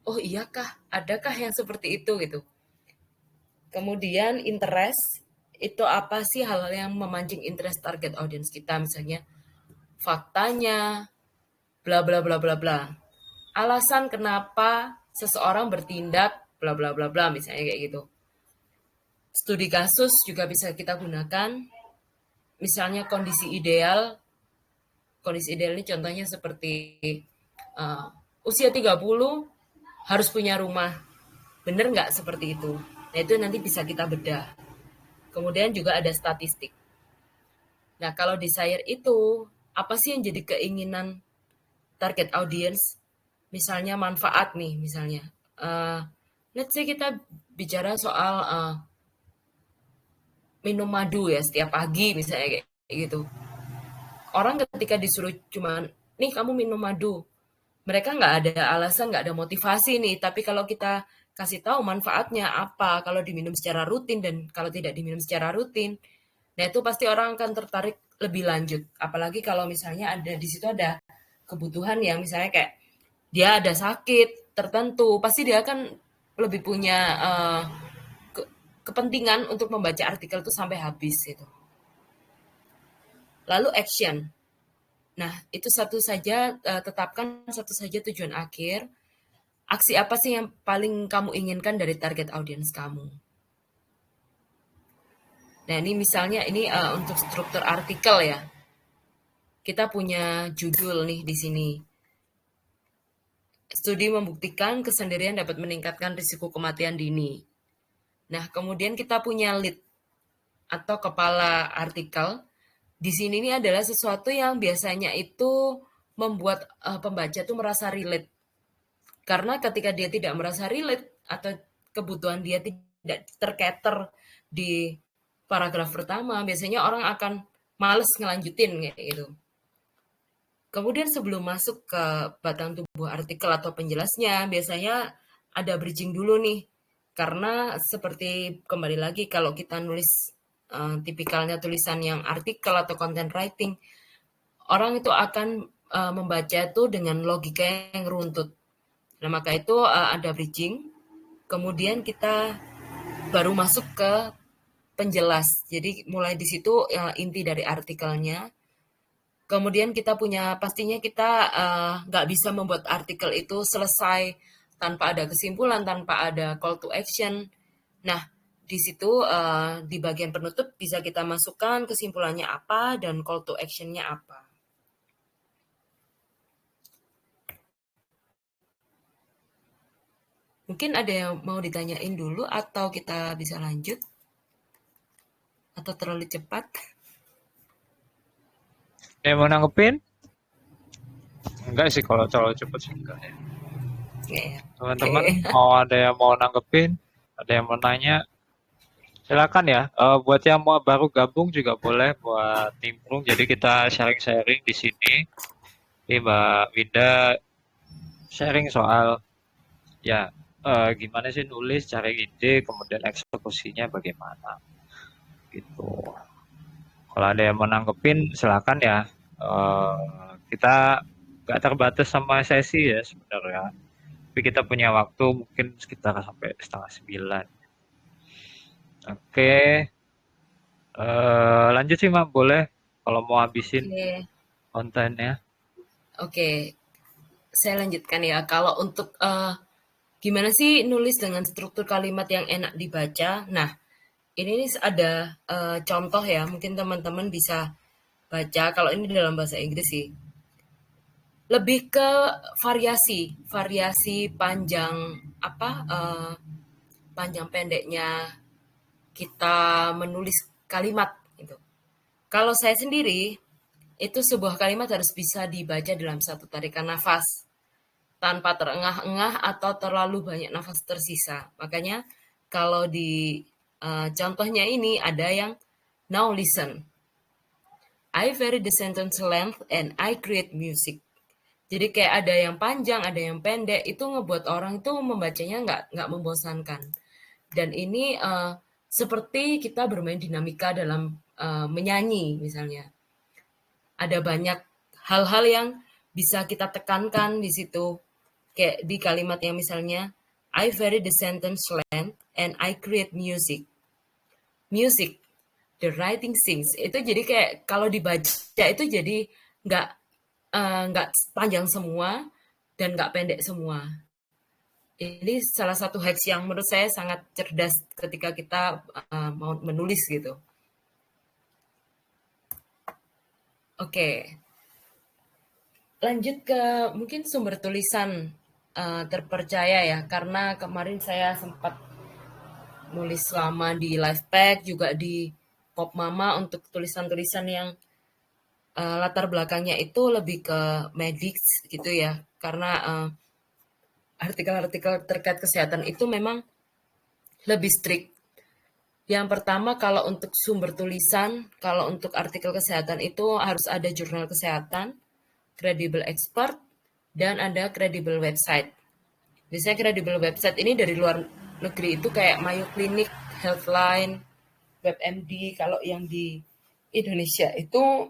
oh iya kah, adakah yang seperti itu gitu. Kemudian interest, itu apa sih hal-hal yang memancing interest target audience kita, misalnya faktanya, bla bla bla bla bla. Alasan kenapa seseorang bertindak, bla bla bla bla, misalnya kayak gitu. Studi kasus juga bisa kita gunakan. Misalnya kondisi ideal ini contohnya seperti uh, usia 30 harus punya rumah. Bener nggak seperti itu? Nah, itu nanti bisa kita bedah. Kemudian juga ada statistik. Nah, kalau desire itu, apa sih yang jadi keinginan target audience? Misalnya manfaat nih, misalnya. Let's say kita bicara soal minum madu ya setiap pagi misalnya kayak gitu. Orang ketika disuruh cuman, nih kamu minum madu, mereka nggak ada alasan, nggak ada motivasi nih. Tapi kalau kita kasih tahu manfaatnya apa, kalau diminum secara rutin dan kalau tidak diminum secara rutin, nah itu pasti orang akan tertarik lebih lanjut. Apalagi kalau misalnya ada di situ ada kebutuhan yang misalnya kayak dia ada sakit tertentu, pasti dia akan lebih punya kepentingan untuk membaca artikel itu sampai habis gitu. Lalu action. Nah, itu satu saja, tetapkan satu saja tujuan akhir. Aksi apa sih yang paling kamu inginkan dari target audience kamu? Nah, ini misalnya ini untuk struktur artikel ya. Kita punya judul nih di sini. Studi membuktikan kesendirian dapat meningkatkan risiko kematian dini. Nah, kemudian kita punya lead atau kepala artikel. Di sini ini adalah sesuatu yang biasanya itu membuat pembaca tuh merasa relate. Karena ketika dia tidak merasa relate atau kebutuhan dia tidak tercater di paragraf pertama, biasanya orang akan males ngelanjutin kayak gitu. Kemudian sebelum masuk ke batang tubuh artikel atau penjelasnya, biasanya ada bridging dulu nih. Karena seperti kembali lagi kalau kita nulis tipikalnya tulisan yang artikel atau content writing, orang itu akan membaca itu dengan logika yang runtut. Nah, maka itu ada bridging. Kemudian kita baru masuk ke penjelas. Jadi mulai di situ inti dari artikelnya. Kemudian kita punya, pastinya kita nggak bisa membuat artikel itu selesai tanpa ada kesimpulan, tanpa ada call to action. Nah, di situ di bagian penutup bisa kita masukkan kesimpulannya apa dan call to action-nya apa. Mungkin ada yang mau ditanyain dulu atau kita bisa lanjut? Atau terlalu cepat? Yang mau nanggepin? Enggak sih, kalau terlalu cepat sih enggak ya. Yeah. Teman-teman mau ada yang mau nanggepin, ada yang mau nanya, silakan ya. Buat yang mau baru gabung juga boleh buat nimbrung. Jadi kita sharing-sharing di sini. Ini Mbak Winda sharing soal ya gimana sih nulis, cari ide, kemudian eksekusinya bagaimana. Gitu. Kalau ada yang mau nanggepin, silakan ya. Kita nggak terbatas sama sesi ya sebenarnya. Tapi kita punya waktu mungkin sekitar sampai 8:30. Oke. Lanjut sih Mak, boleh kalau mau habisin kontennya. Oke, saya lanjutkan ya. Kalau untuk gimana sih nulis dengan struktur kalimat yang enak dibaca? Nah, ini ada contoh ya, mungkin teman-teman bisa baca. Kalau ini dalam bahasa Inggris sih, lebih ke variasi panjang panjang pendeknya kita menulis kalimat gitu. Kalau saya sendiri itu sebuah kalimat harus bisa dibaca dalam satu tarikan nafas tanpa terengah-engah atau terlalu banyak nafas tersisa. Makanya kalau di contohnya ini ada yang now listen. I vary the sentence length and I create music. Jadi kayak ada yang panjang, ada yang pendek, itu ngebuat orang itu membacanya nggak membosankan. Dan ini seperti kita bermain dinamika dalam menyanyi misalnya. Ada banyak hal-hal yang bisa kita tekankan di situ. Kayak di kalimat yang misalnya, I vary the sentence length and I create music. Music, the writing sings. Itu jadi kayak kalau dibaca itu jadi nggak nggak panjang semua dan nggak pendek semua. Ini salah satu hacks yang menurut saya sangat cerdas ketika kita mau menulis gitu. Oke. lanjut ke mungkin sumber tulisan terpercaya ya, karena kemarin saya sempat nulis selama di Lifepack, juga di Pop Mama untuk tulisan-tulisan yang latar belakangnya itu lebih ke medis gitu ya, karena artikel-artikel terkait kesehatan itu memang lebih strict. Yang pertama, kalau untuk sumber tulisan, kalau untuk artikel kesehatan itu harus ada jurnal kesehatan, kredibel expert, dan ada kredibel website. Biasanya kredibel website ini dari luar negeri itu kayak Mayo Clinic, Healthline, WebMD. Kalau yang di Indonesia itu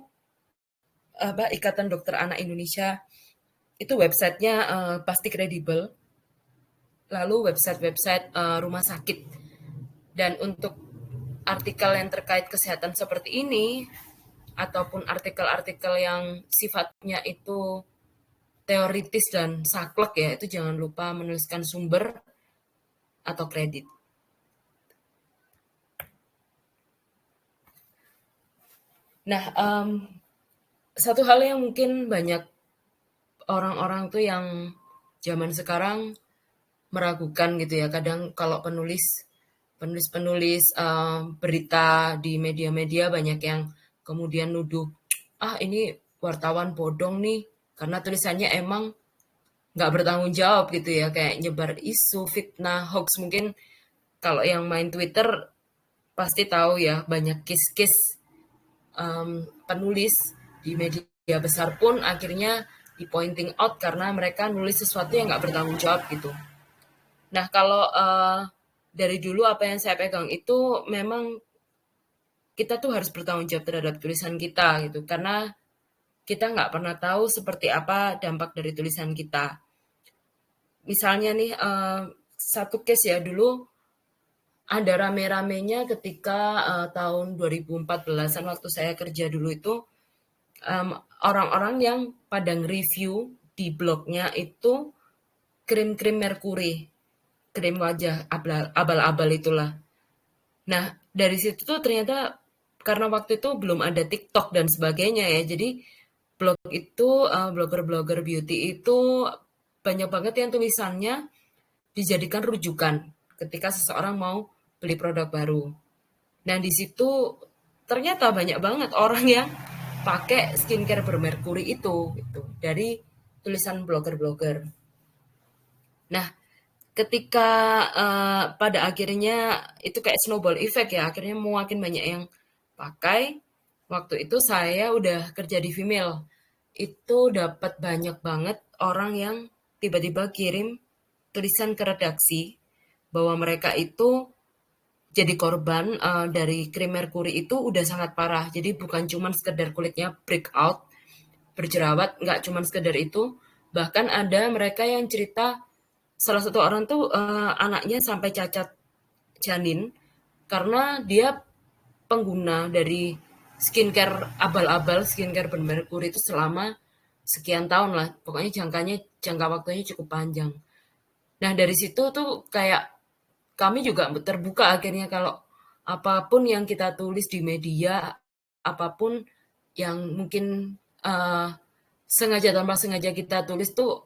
Ikatan Dokter Anak Indonesia, itu websitenya pasti kredibel. Lalu website-website rumah sakit. Dan untuk artikel yang terkait kesehatan seperti ini, ataupun artikel-artikel yang sifatnya itu teoritis dan saklek ya, itu jangan lupa menuliskan sumber atau kredit. Nah, satu hal yang mungkin banyak orang-orang tuh yang zaman sekarang meragukan gitu ya, kadang kalau penulis berita di media-media banyak yang kemudian nuduh, ini wartawan bodong nih, karena tulisannya emang nggak bertanggung jawab gitu ya, kayak nyebar isu, fitnah, hoax. Mungkin kalau yang main Twitter pasti tahu ya, banyak case-case penulis di media besar pun akhirnya di pointing out karena mereka nulis sesuatu yang nggak bertanggung jawab gitu. Nah, kalau dari dulu apa yang saya pegang itu memang kita tuh harus bertanggung jawab terhadap tulisan kita gitu, karena kita nggak pernah tahu seperti apa dampak dari tulisan kita. Misalnya nih, satu case ya, dulu ada rame-ramenya ketika tahun 2014-an waktu saya kerja dulu itu, orang-orang yang pada nge-review di blognya itu krim-krim merkuri, krim wajah abal-abal itulah. Nah, dari situ tuh ternyata karena waktu itu belum ada TikTok dan sebagainya ya, jadi blog itu, blogger-blogger beauty itu banyak banget yang tulisannya dijadikan rujukan ketika seseorang mau beli produk baru. Nah, di situ ternyata banyak banget orang yang pakai skincare bermerkuri itu gitu, dari tulisan blogger-blogger. Nah, ketika pada akhirnya itu kayak snowball effect ya, akhirnya makin banyak yang pakai. Waktu itu saya udah kerja di Vimeo, itu dapat banyak banget orang yang tiba-tiba kirim tulisan ke redaksi bahwa mereka itu jadi korban dari krim merkuri itu udah sangat parah. Jadi bukan cuma sekedar kulitnya breakout, berjerawat, nggak cuma sekedar itu. Bahkan ada mereka yang cerita salah satu orang tuh anaknya sampai cacat janin karena dia pengguna dari skincare abal-abal, skincare bermerkuri itu selama sekian tahun lah. Pokoknya jangka waktunya cukup panjang. Nah, dari situ tuh kayak kami juga terbuka akhirnya kalau apapun yang kita tulis di media, apapun yang mungkin uh, sengaja tanpa sengaja kita tulis tuh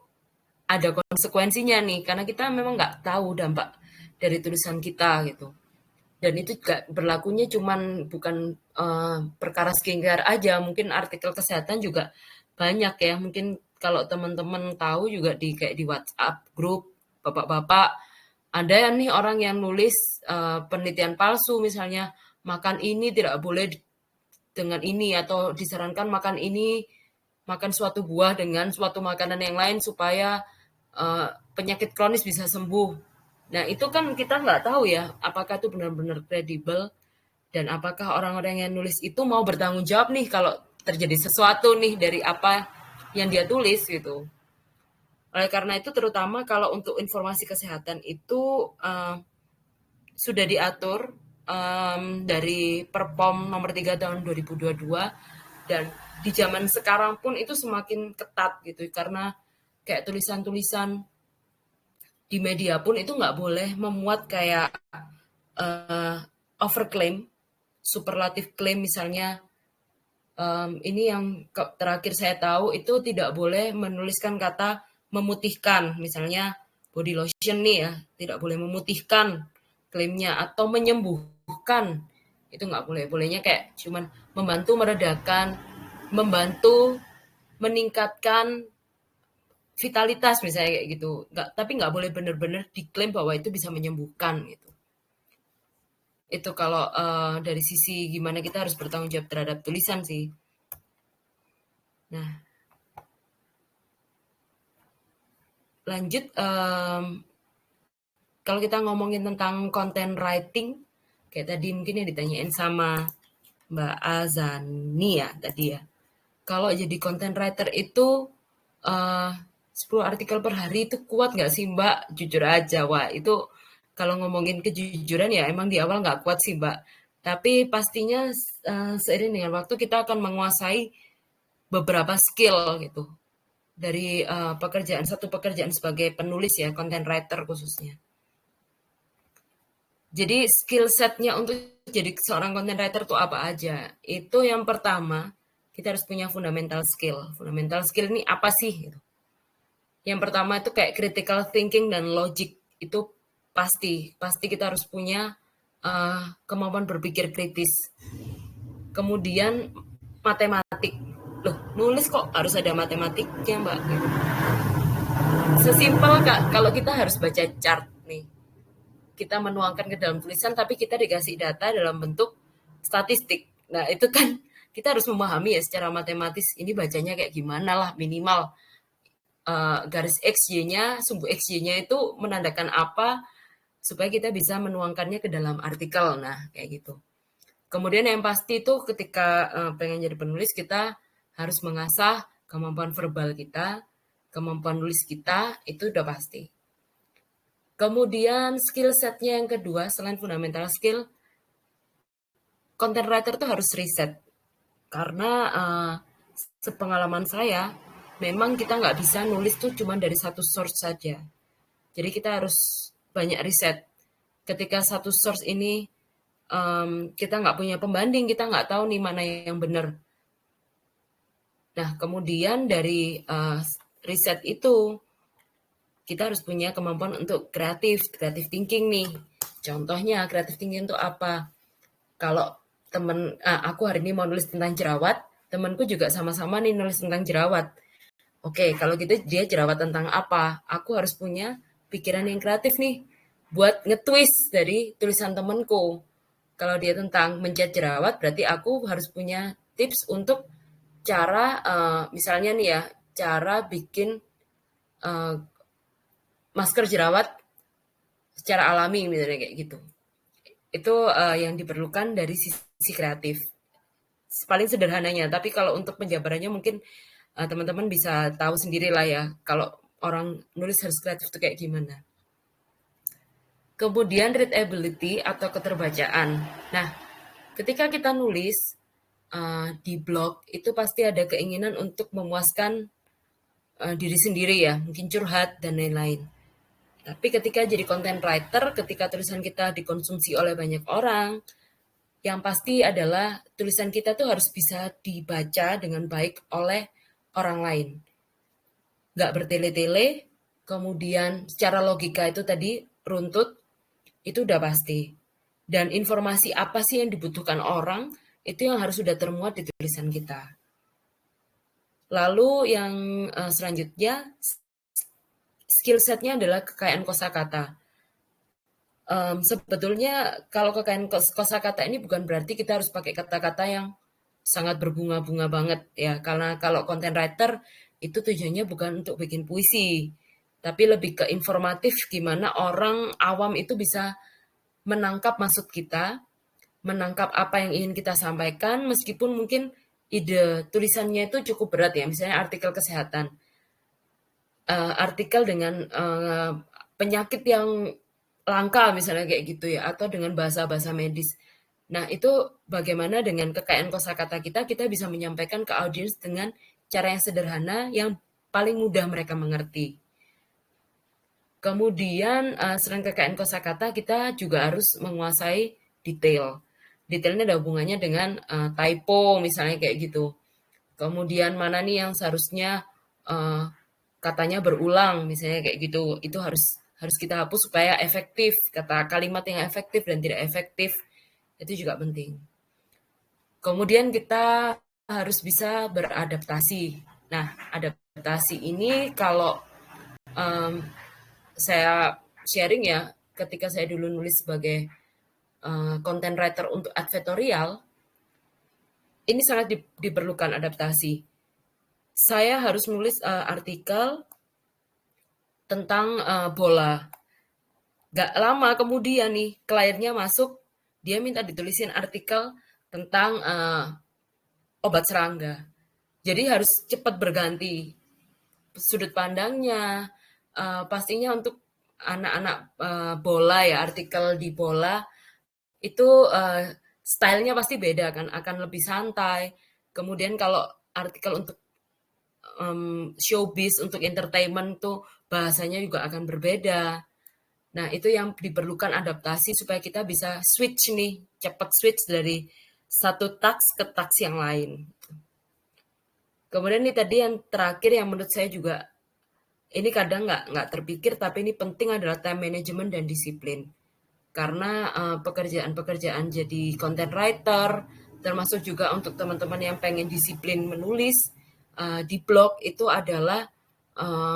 ada konsekuensinya nih, karena kita memang nggak tahu dampak dari tulisan kita gitu. Dan itu juga berlakunya cuman bukan perkara skincare aja, mungkin artikel kesehatan juga banyak ya. Mungkin kalau teman-teman tahu juga di kayak di WhatsApp grup bapak-bapak ada nih orang yang nulis penelitian palsu, misalnya makan ini tidak boleh dengan ini, atau disarankan makan ini, makan suatu buah dengan suatu makanan yang lain supaya penyakit kronis bisa sembuh. Nah, itu kan kita nggak tahu ya, apakah itu benar-benar kredibel dan apakah orang-orang yang nulis itu mau bertanggung jawab nih kalau terjadi sesuatu nih dari apa yang dia tulis gitu. Oleh karena itu, terutama kalau untuk informasi kesehatan itu sudah diatur dari Perpom nomor 3 tahun 2022, dan di zaman sekarang pun itu semakin ketat gitu, karena kayak tulisan-tulisan di media pun itu nggak boleh memuat kayak overclaim, superlatif claim, misalnya Ini yang terakhir saya tahu itu tidak boleh menuliskan kata memutihkan, misalnya body lotion nih ya, tidak boleh memutihkan klaimnya, atau menyembuhkan, itu nggak boleh. Bolehnya kayak cuman membantu meredakan, membantu meningkatkan vitalitas misalnya kayak gitu. Tapi nggak boleh benar-benar diklaim bahwa itu bisa menyembuhkan gitu. Itu kalau dari sisi gimana kita harus bertanggung jawab terhadap tulisan sih. Nah, lanjut, kalau kita ngomongin tentang content writing, kayak tadi mungkin yang ditanyain sama Mbak Azani ya tadi ya. Kalau jadi content writer itu 10 artikel per hari itu kuat nggak sih Mbak? Jujur aja, wah itu kalau ngomongin kejujuran ya emang di awal nggak kuat sih Mbak. Tapi pastinya seiring dengan waktu kita akan menguasai beberapa skill gitu. Dari satu pekerjaan sebagai penulis ya, content writer khususnya. Jadi skill setnya untuk jadi seorang content writer itu apa aja? Itu yang pertama, kita harus punya fundamental skill. Fundamental skill ini apa sih? Yang pertama itu kayak critical thinking dan logic. Itu pasti kita harus punya kemampuan berpikir kritis. Kemudian matematik. Loh, nulis kok harus ada matematiknya, Mbak? Sesimpel kalau kita harus baca chart nih. Kita menuangkan ke dalam tulisan, tapi kita dikasih data dalam bentuk statistik. Nah, itu kan kita harus memahami ya secara matematis, ini bacanya kayak gimana lah, minimal. Garis XY-nya, sumbu XY-nya itu menandakan apa, supaya kita bisa menuangkannya ke dalam artikel. Nah, kayak gitu. Kemudian yang pasti itu ketika pengen jadi penulis, kita harus mengasah kemampuan verbal kita, kemampuan nulis kita, itu udah pasti. Kemudian skill setnya yang kedua, selain fundamental skill, content writer tuh harus riset. Karena sepengalaman saya, memang kita nggak bisa nulis tuh cuma dari satu source saja. Jadi kita harus banyak riset. Ketika satu source ini kita nggak punya pembanding, kita nggak tahu nih mana yang benar. Nah, kemudian dari riset itu, kita harus punya kemampuan untuk creative thinking nih. Contohnya, creative thinking itu apa? Kalau aku hari ini mau nulis tentang jerawat, temanku juga sama-sama nih nulis tentang jerawat. Oke, kalau gitu dia jerawat tentang apa? Aku harus punya pikiran yang kreatif nih, buat nge-twist dari tulisan temanku. Kalau dia tentang mencat jerawat, berarti aku harus punya tips untuk cara, misalnya nih ya, cara bikin masker jerawat secara alami misalnya kayak gitu. Itu yang diperlukan dari sisi kreatif. Paling sederhananya, tapi kalau untuk penjabarannya mungkin teman-teman bisa tahu sendiri lah ya, kalau orang nulis harus kreatif itu kayak gimana. Kemudian readability atau keterbacaan. Nah, ketika kita nulis di blog, itu pasti ada keinginan untuk memuaskan diri sendiri ya, mungkin curhat dan lain-lain. Tapi ketika jadi content writer, ketika tulisan kita dikonsumsi oleh banyak orang, yang pasti adalah tulisan kita tuh harus bisa dibaca dengan baik oleh orang lain. Nggak bertele-tele, kemudian secara logika itu tadi runtut, itu udah pasti. Dan informasi apa sih yang dibutuhkan orang, itu yang harus sudah termuat di tulisan kita. Lalu yang selanjutnya, skill setnya adalah kekayaan kosakata. Sebetulnya kalau kekayaan kosakata ini bukan berarti kita harus pakai kata-kata yang sangat berbunga-bunga banget ya. Karena kalau content writer itu tujuannya bukan untuk bikin puisi, tapi lebih ke informatif gimana orang awam itu bisa menangkap maksud kita, menangkap apa yang ingin kita sampaikan, meskipun mungkin ide tulisannya itu cukup berat ya, misalnya artikel kesehatan. Artikel dengan penyakit yang langka misalnya kayak gitu ya, atau dengan bahasa-bahasa medis. Nah, itu bagaimana dengan kekayaan kosakata kita bisa menyampaikan ke audiens dengan cara yang sederhana, yang paling mudah mereka mengerti. Kemudian, selain kekayaan kosakata, kita juga harus menguasai detail. detailnya ada hubungannya dengan typo misalnya kayak gitu. Kemudian mana nih yang seharusnya katanya berulang misalnya kayak gitu. Itu harus kita hapus supaya efektif. Kata kalimat yang efektif dan tidak efektif itu juga penting. Kemudian kita harus bisa beradaptasi. Nah, adaptasi ini kalau saya sharing ya, ketika saya dulu nulis sebagai content writer untuk advertorial, ini sangat diperlukan adaptasi. Saya harus nulis artikel tentang bola. Gak lama kemudian nih, kliennya masuk, dia minta ditulisin artikel tentang obat serangga. Jadi harus cepat berganti sudut pandangnya. Pastinya untuk anak-anak bola ya, artikel di bola itu stylenya pasti beda kan, akan lebih santai. Kemudian kalau artikel untuk showbiz, untuk entertainment tuh bahasanya juga akan berbeda. Nah, itu yang diperlukan adaptasi supaya kita bisa switch nih, cepat switch dari satu taks ke taks yang lain. Kemudian ini tadi yang terakhir yang menurut saya juga ini kadang nggak terpikir, tapi ini penting adalah time management dan disiplin. Karena pekerjaan-pekerjaan jadi content writer, termasuk juga untuk teman-teman yang pengen disiplin menulis di blog itu adalah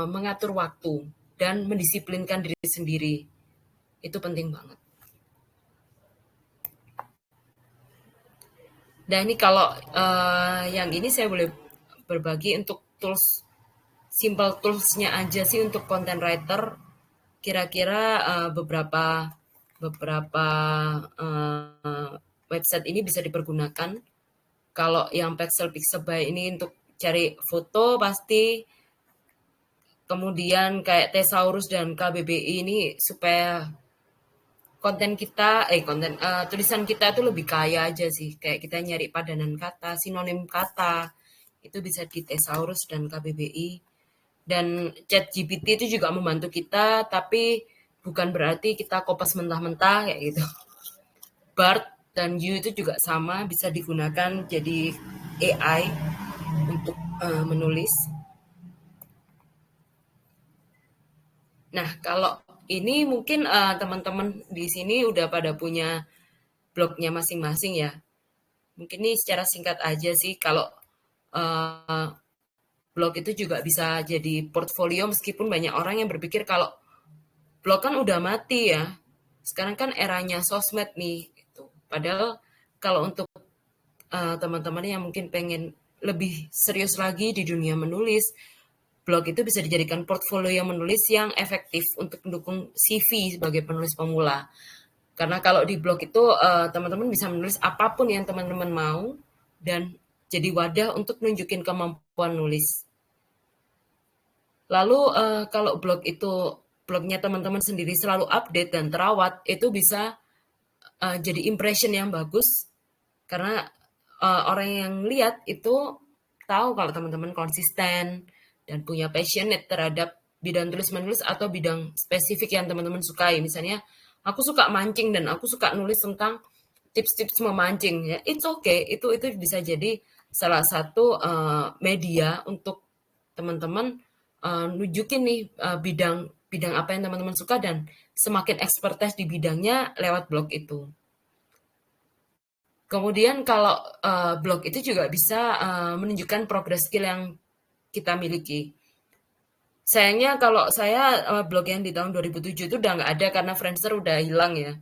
mengatur waktu dan mendisiplinkan diri sendiri. Itu penting banget. Nah ini kalau yang ini saya boleh berbagi untuk tools, simple tools-nya aja sih untuk content writer. Kira-kira beberapa website ini bisa dipergunakan. Kalau yang Pixelpixabay ini untuk cari foto pasti, kemudian kayak Thesaurus dan KBBI ini supaya tulisan kita itu lebih kaya aja sih. Kayak kita nyari padanan kata, sinonim kata, itu bisa di Thesaurus dan KBBI. Dan ChatGPT itu juga membantu kita, tapi bukan berarti kita kopas mentah-mentah kayak gitu. Bard dan You itu juga sama, bisa digunakan jadi AI untuk menulis. Nah, kalau ini mungkin teman-teman di sini udah pada punya blognya masing-masing ya. Mungkin ini secara singkat aja sih, kalau blog itu juga bisa jadi portfolio meskipun banyak orang yang berpikir kalau blog kan udah mati ya. Sekarang kan eranya sosmed nih. Gitu. Padahal kalau untuk teman-teman yang mungkin pengen lebih serius lagi di dunia menulis, blog itu bisa dijadikan portfolio menulis yang efektif untuk mendukung CV sebagai penulis pemula. Karena kalau di blog itu teman-teman bisa menulis apapun yang teman-teman mau dan jadi wadah untuk nunjukin kemampuan nulis. Lalu kalau blognya teman-teman sendiri selalu update dan terawat, itu bisa jadi impression yang bagus karena orang yang lihat itu tahu kalau teman-teman konsisten dan punya passionate terhadap bidang tulis-menulis atau bidang spesifik yang teman-teman sukai. Misalnya, aku suka mancing dan aku suka nulis tentang tips-tips memancing. Ya, it's okay. Itu bisa jadi salah satu media untuk teman-teman nunjukin nih bidang apa yang teman-teman suka dan semakin expertise di bidangnya lewat blog itu. Kemudian kalau blog itu juga bisa menunjukkan progress skill yang kita miliki. Sayangnya kalau saya blog yang di tahun 2007 itu udah nggak ada karena Friendster udah hilang ya.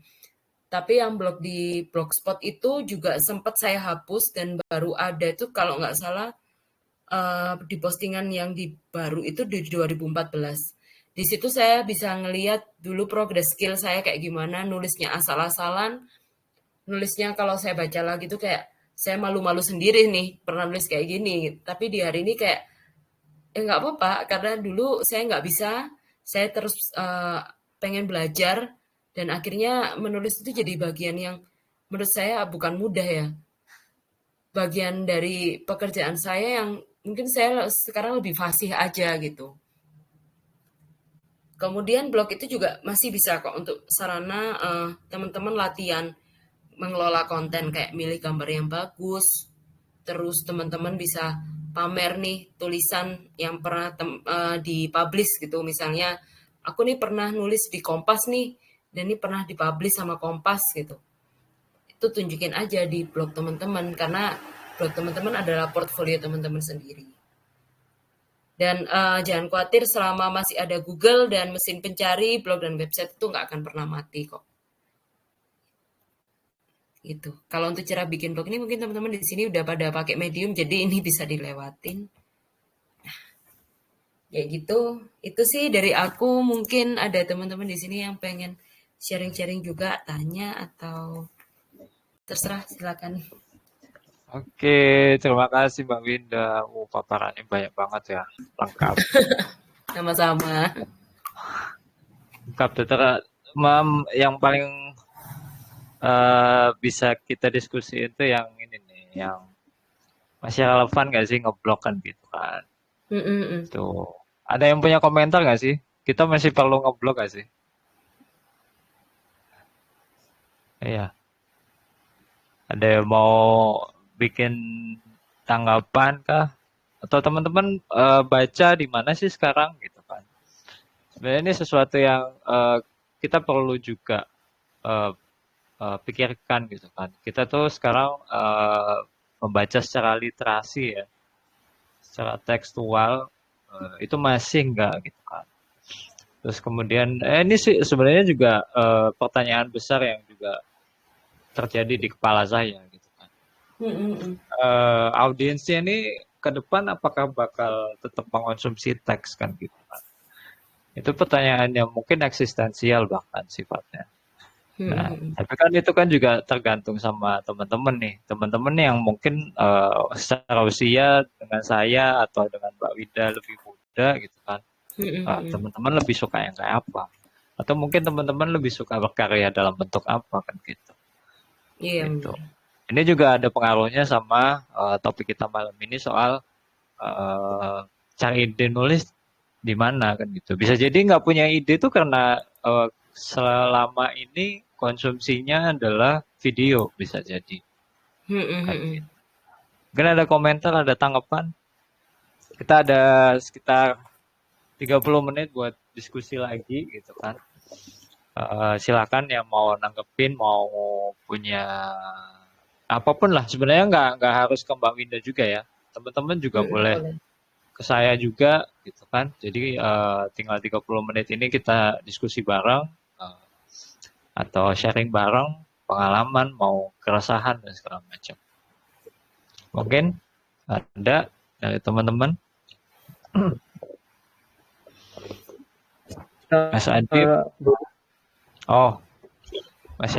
Tapi yang blog di Blogspot itu juga sempat saya hapus dan baru ada itu kalau nggak salah di postingan yang baru itu di 2014. Di situ saya bisa ngelihat dulu progress skill saya kayak gimana, nulisnya asal-asalan, nulisnya kalau saya baca lagi tuh kayak saya malu-malu sendiri nih pernah nulis kayak gini. Tapi di hari ini kayak nggak apa-apa karena dulu saya nggak bisa, saya terus pengen belajar dan akhirnya menulis itu jadi bagian yang menurut saya bukan mudah ya. Bagian dari pekerjaan saya yang mungkin saya sekarang lebih fasih aja gitu. Kemudian blog itu juga masih bisa kok untuk sarana teman-teman latihan mengelola konten kayak milih gambar yang bagus, terus teman-teman bisa pamer nih tulisan yang pernah dipublish gitu. Misalnya aku nih pernah nulis di Kompas nih, dan ini pernah dipublish sama Kompas gitu. Itu tunjukin aja di blog teman-teman, karena blog teman-teman adalah portfolio teman-teman sendiri. Dan jangan khawatir, selama masih ada Google dan mesin pencari, blog dan website itu nggak akan pernah mati kok. Gitu. Kalau untuk cara bikin blog ini mungkin teman-teman di sini udah pada pakai Medium, jadi ini bisa dilewatin. Ya gitu. Itu sih dari aku. Mungkin ada teman-teman di sini yang pengen sharing-sharing juga, tanya atau terserah, silakan. Oke, terima kasih Mbak Winda. Paparannya banyak banget ya, lengkap. Sama-sama. Lengkap. Yang paling bisa kita diskusi itu yang ini nih, yang masih relevan nggak sih ngeblok kan gitu kan? Tuh, ada yang punya komentar nggak sih? Kita masih perlu ngeblok nggak sih? Iya, ada yang mau bikin tanggapan kah? Atau teman-teman baca di mana sih sekarang gitu kan? Sebenarnya ini sesuatu yang kita perlu juga eh, pikirkan gitu kan. Kita tuh sekarang membaca secara literasi ya, secara tekstual itu masih enggak gitu kan. Terus kemudian ini sih sebenarnya juga pertanyaan besar yang juga terjadi di kepala saya gitu kan. Audiensnya ini ke depan apakah bakal tetap mengonsumsi teks kan gitu kan. Itu pertanyaan yang mungkin eksistensial bahkan sifatnya. Nah, tapi kan itu kan juga tergantung sama teman-teman nih. Teman-teman yang mungkin secara usia dengan saya atau dengan Mbak Wida lebih muda gitu kan. Teman-teman lebih suka yang kayak apa? Atau mungkin teman-teman lebih suka berkarya dalam bentuk apa kan gitu. Iya. Gitu. Ini juga ada pengaruhnya sama topik kita malam ini soal cari ide nulis di mana kan gitu. Bisa jadi nggak punya ide itu karena selama ini konsumsinya adalah video, bisa jadi. Kan gitu. Mungkin ada komentar, ada tanggapan. Kita ada sekitar 30 menit buat diskusi lagi gitu kan. Silakan yang mau nanggepin, mau punya apapun lah. Sebenarnya nggak harus ke Mbak Winda juga ya. Teman-teman juga boleh ke saya juga gitu kan. Jadi tinggal 30 menit ini kita diskusi bareng atau sharing bareng pengalaman, mau keresahan dan segala macam. Mungkin ada dari teman-teman. Mas Adi. Oh, Mas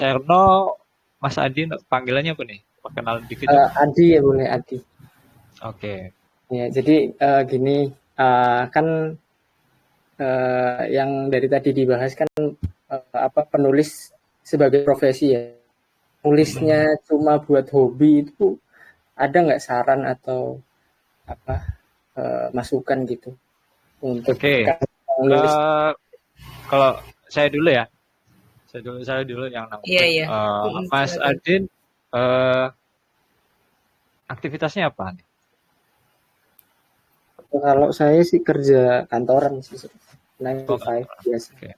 Erno, Mas Adi panggilannya apa nih? Perkenalan dikit. Adi ya, boleh Adi. Oke. Ya, jadi gini, kan yang dari tadi dibahas kan penulis sebagai profesi ya. Nulisnya cuma buat hobi itu ada nggak saran atau masukan gitu untuk menulis? Kalau saya dulu ya, saya dulu yang nangkep. Iya. Mas Adin, aktivitasnya apa nih? Kalau saya sih kerja kantoran sih, 9 to 5 biasa. Okay.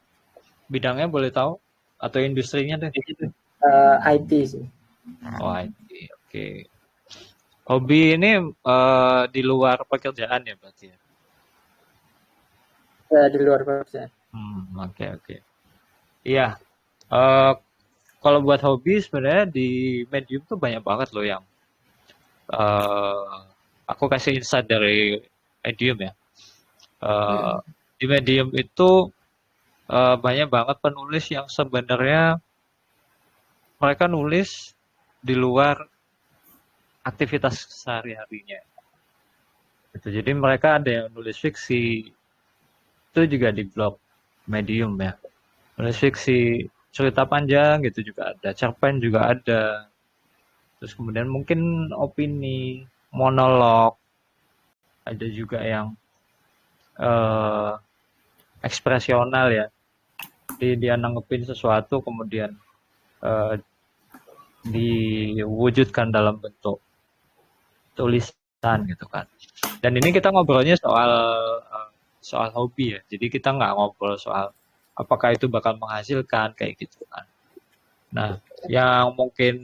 Bidangnya boleh tahu atau industrinya deh? IT sih. Oh, IT, oke. Hobi ini di luar pekerjaan ya berarti ya? Di luar pekerjaan. Oke. Iya. Kalau buat hobi sebenarnya di Medium tuh banyak banget loh yang aku kasih insight dari Medium ya. Di Medium itu banyak banget penulis yang sebenarnya mereka nulis di luar aktivitas sehari-harinya. Jadi mereka ada yang nulis fiksi, itu juga di blog Medium ya. Nulis fiksi, cerita panjang gitu juga ada, cerpen juga ada. Terus kemudian mungkin opini, monolog, ada juga yang ekspresional ya. Jadi dia nanggepin sesuatu kemudian eh, diwujudkan dalam bentuk tulisan gitu kan. Dan ini kita ngobrolnya soal hobi ya. Jadi kita nggak ngobrol soal apakah itu bakal menghasilkan kayak gitu kan. Nah, yang mungkin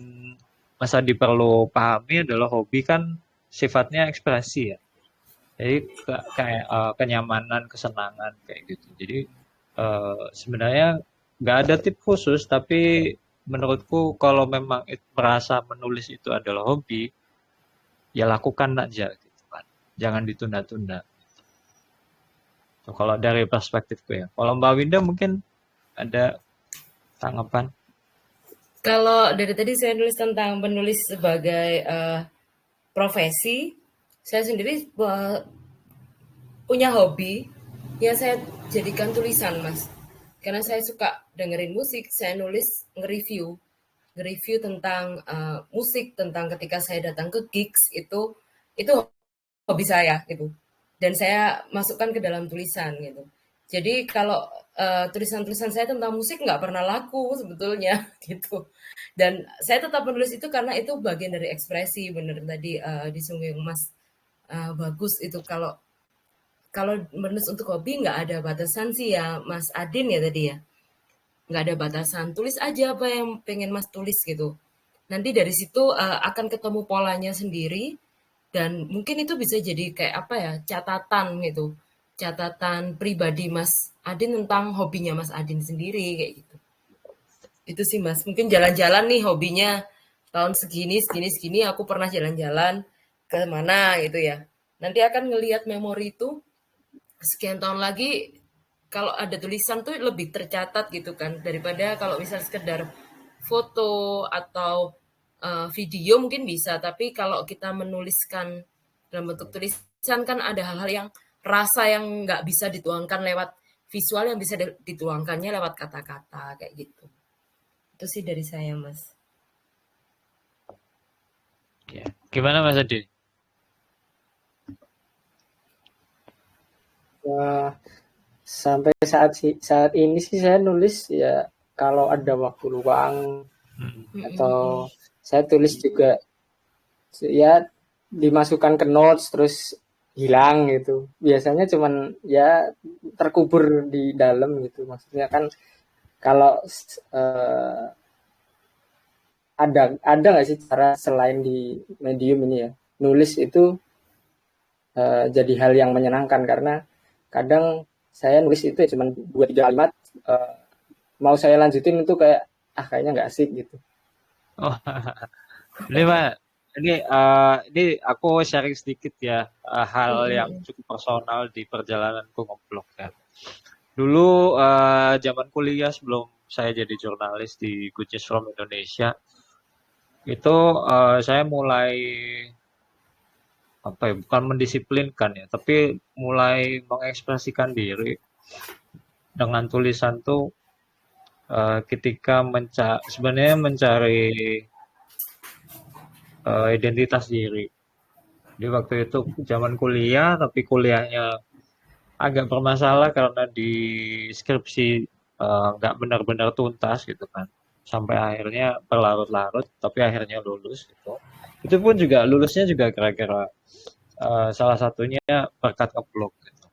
Mas Adi perlu pahami adalah hobi kan sifatnya ekspresi ya. Jadi kayak kenyamanan, kesenangan kayak gitu. Jadi sebenarnya nggak ada tip khusus, tapi menurutku kalau memang merasa menulis itu adalah hobi, ya lakukan aja gitu kan. Jangan ditunda-tunda. So, kalau dari perspektifku ya. Kalau Mbak Winda mungkin ada tanggapan? Kalau dari tadi saya nulis tentang penulis sebagai profesi, saya sendiri punya hobi yang saya jadikan tulisan, Mas. Karena saya suka dengerin musik, saya nulis nge-review tentang musik, tentang ketika saya datang ke gigs itu hobi saya gitu. Dan saya masukkan ke dalam tulisan gitu. Jadi kalau tulisan-tulisan saya tentang musik nggak pernah laku sebetulnya gitu. Dan saya tetap menulis itu karena itu bagian dari ekspresi, bener tadi disinggung Mas bagus itu kalau menulis untuk hobi nggak ada batasan sih ya Mas Adin ya tadi ya. Nggak ada batasan, tulis aja apa yang pengen Mas tulis gitu. Nanti dari situ akan ketemu polanya sendiri dan mungkin itu bisa jadi kayak apa ya, catatan gitu. Catatan pribadi Mas Adin tentang hobinya Mas Adin sendiri kayak gitu. Itu sih Mas, mungkin jalan-jalan nih hobinya tahun segini aku pernah jalan-jalan ke mana gitu ya. Nanti akan ngelihat memori itu sekian tahun lagi kalau ada tulisan tuh lebih tercatat gitu kan daripada kalau misal sekedar foto atau video mungkin bisa, tapi kalau kita menuliskan dalam bentuk tulisan kan ada hal-hal yang rasa yang nggak bisa dituangkan lewat visual, yang bisa dituangkannya lewat kata-kata kayak gitu. Itu sih dari saya, Mas. Ya. Gimana Mas Adi? Ya, sampai saat ini sih saya nulis ya kalau ada waktu luang atau saya tulis juga ya dimasukkan ke notes terus hilang gitu. Biasanya cuman ya terkubur di dalam gitu. Maksudnya kan kalau ada nggak sih cara selain di medium ini ya nulis itu jadi hal yang menyenangkan karena kadang saya nulis itu ya cuma 2-3 kalimat mau saya lanjutin itu kayak kayaknya nggak asik gitu. Oh, ini Pak, ini aku sharing sedikit ya hal yang cukup personal di perjalananku ngeblog ya. Dulu zaman kuliah sebelum saya jadi jurnalis di Good News from Indonesia, itu saya mulai apa ya, bukan mendisiplinkan ya, tapi mulai mengekspresikan diri dengan tulisan tuh ketika sebenarnya mencari identitas diri. Di waktu itu zaman kuliah, tapi kuliahnya agak bermasalah karena di skripsi nggak benar-benar tuntas gitu kan. Sampai akhirnya berlarut-larut, tapi akhirnya lulus gitu. Itu pun juga lulusnya juga kira-kira salah satunya berkat ngeblog gitu.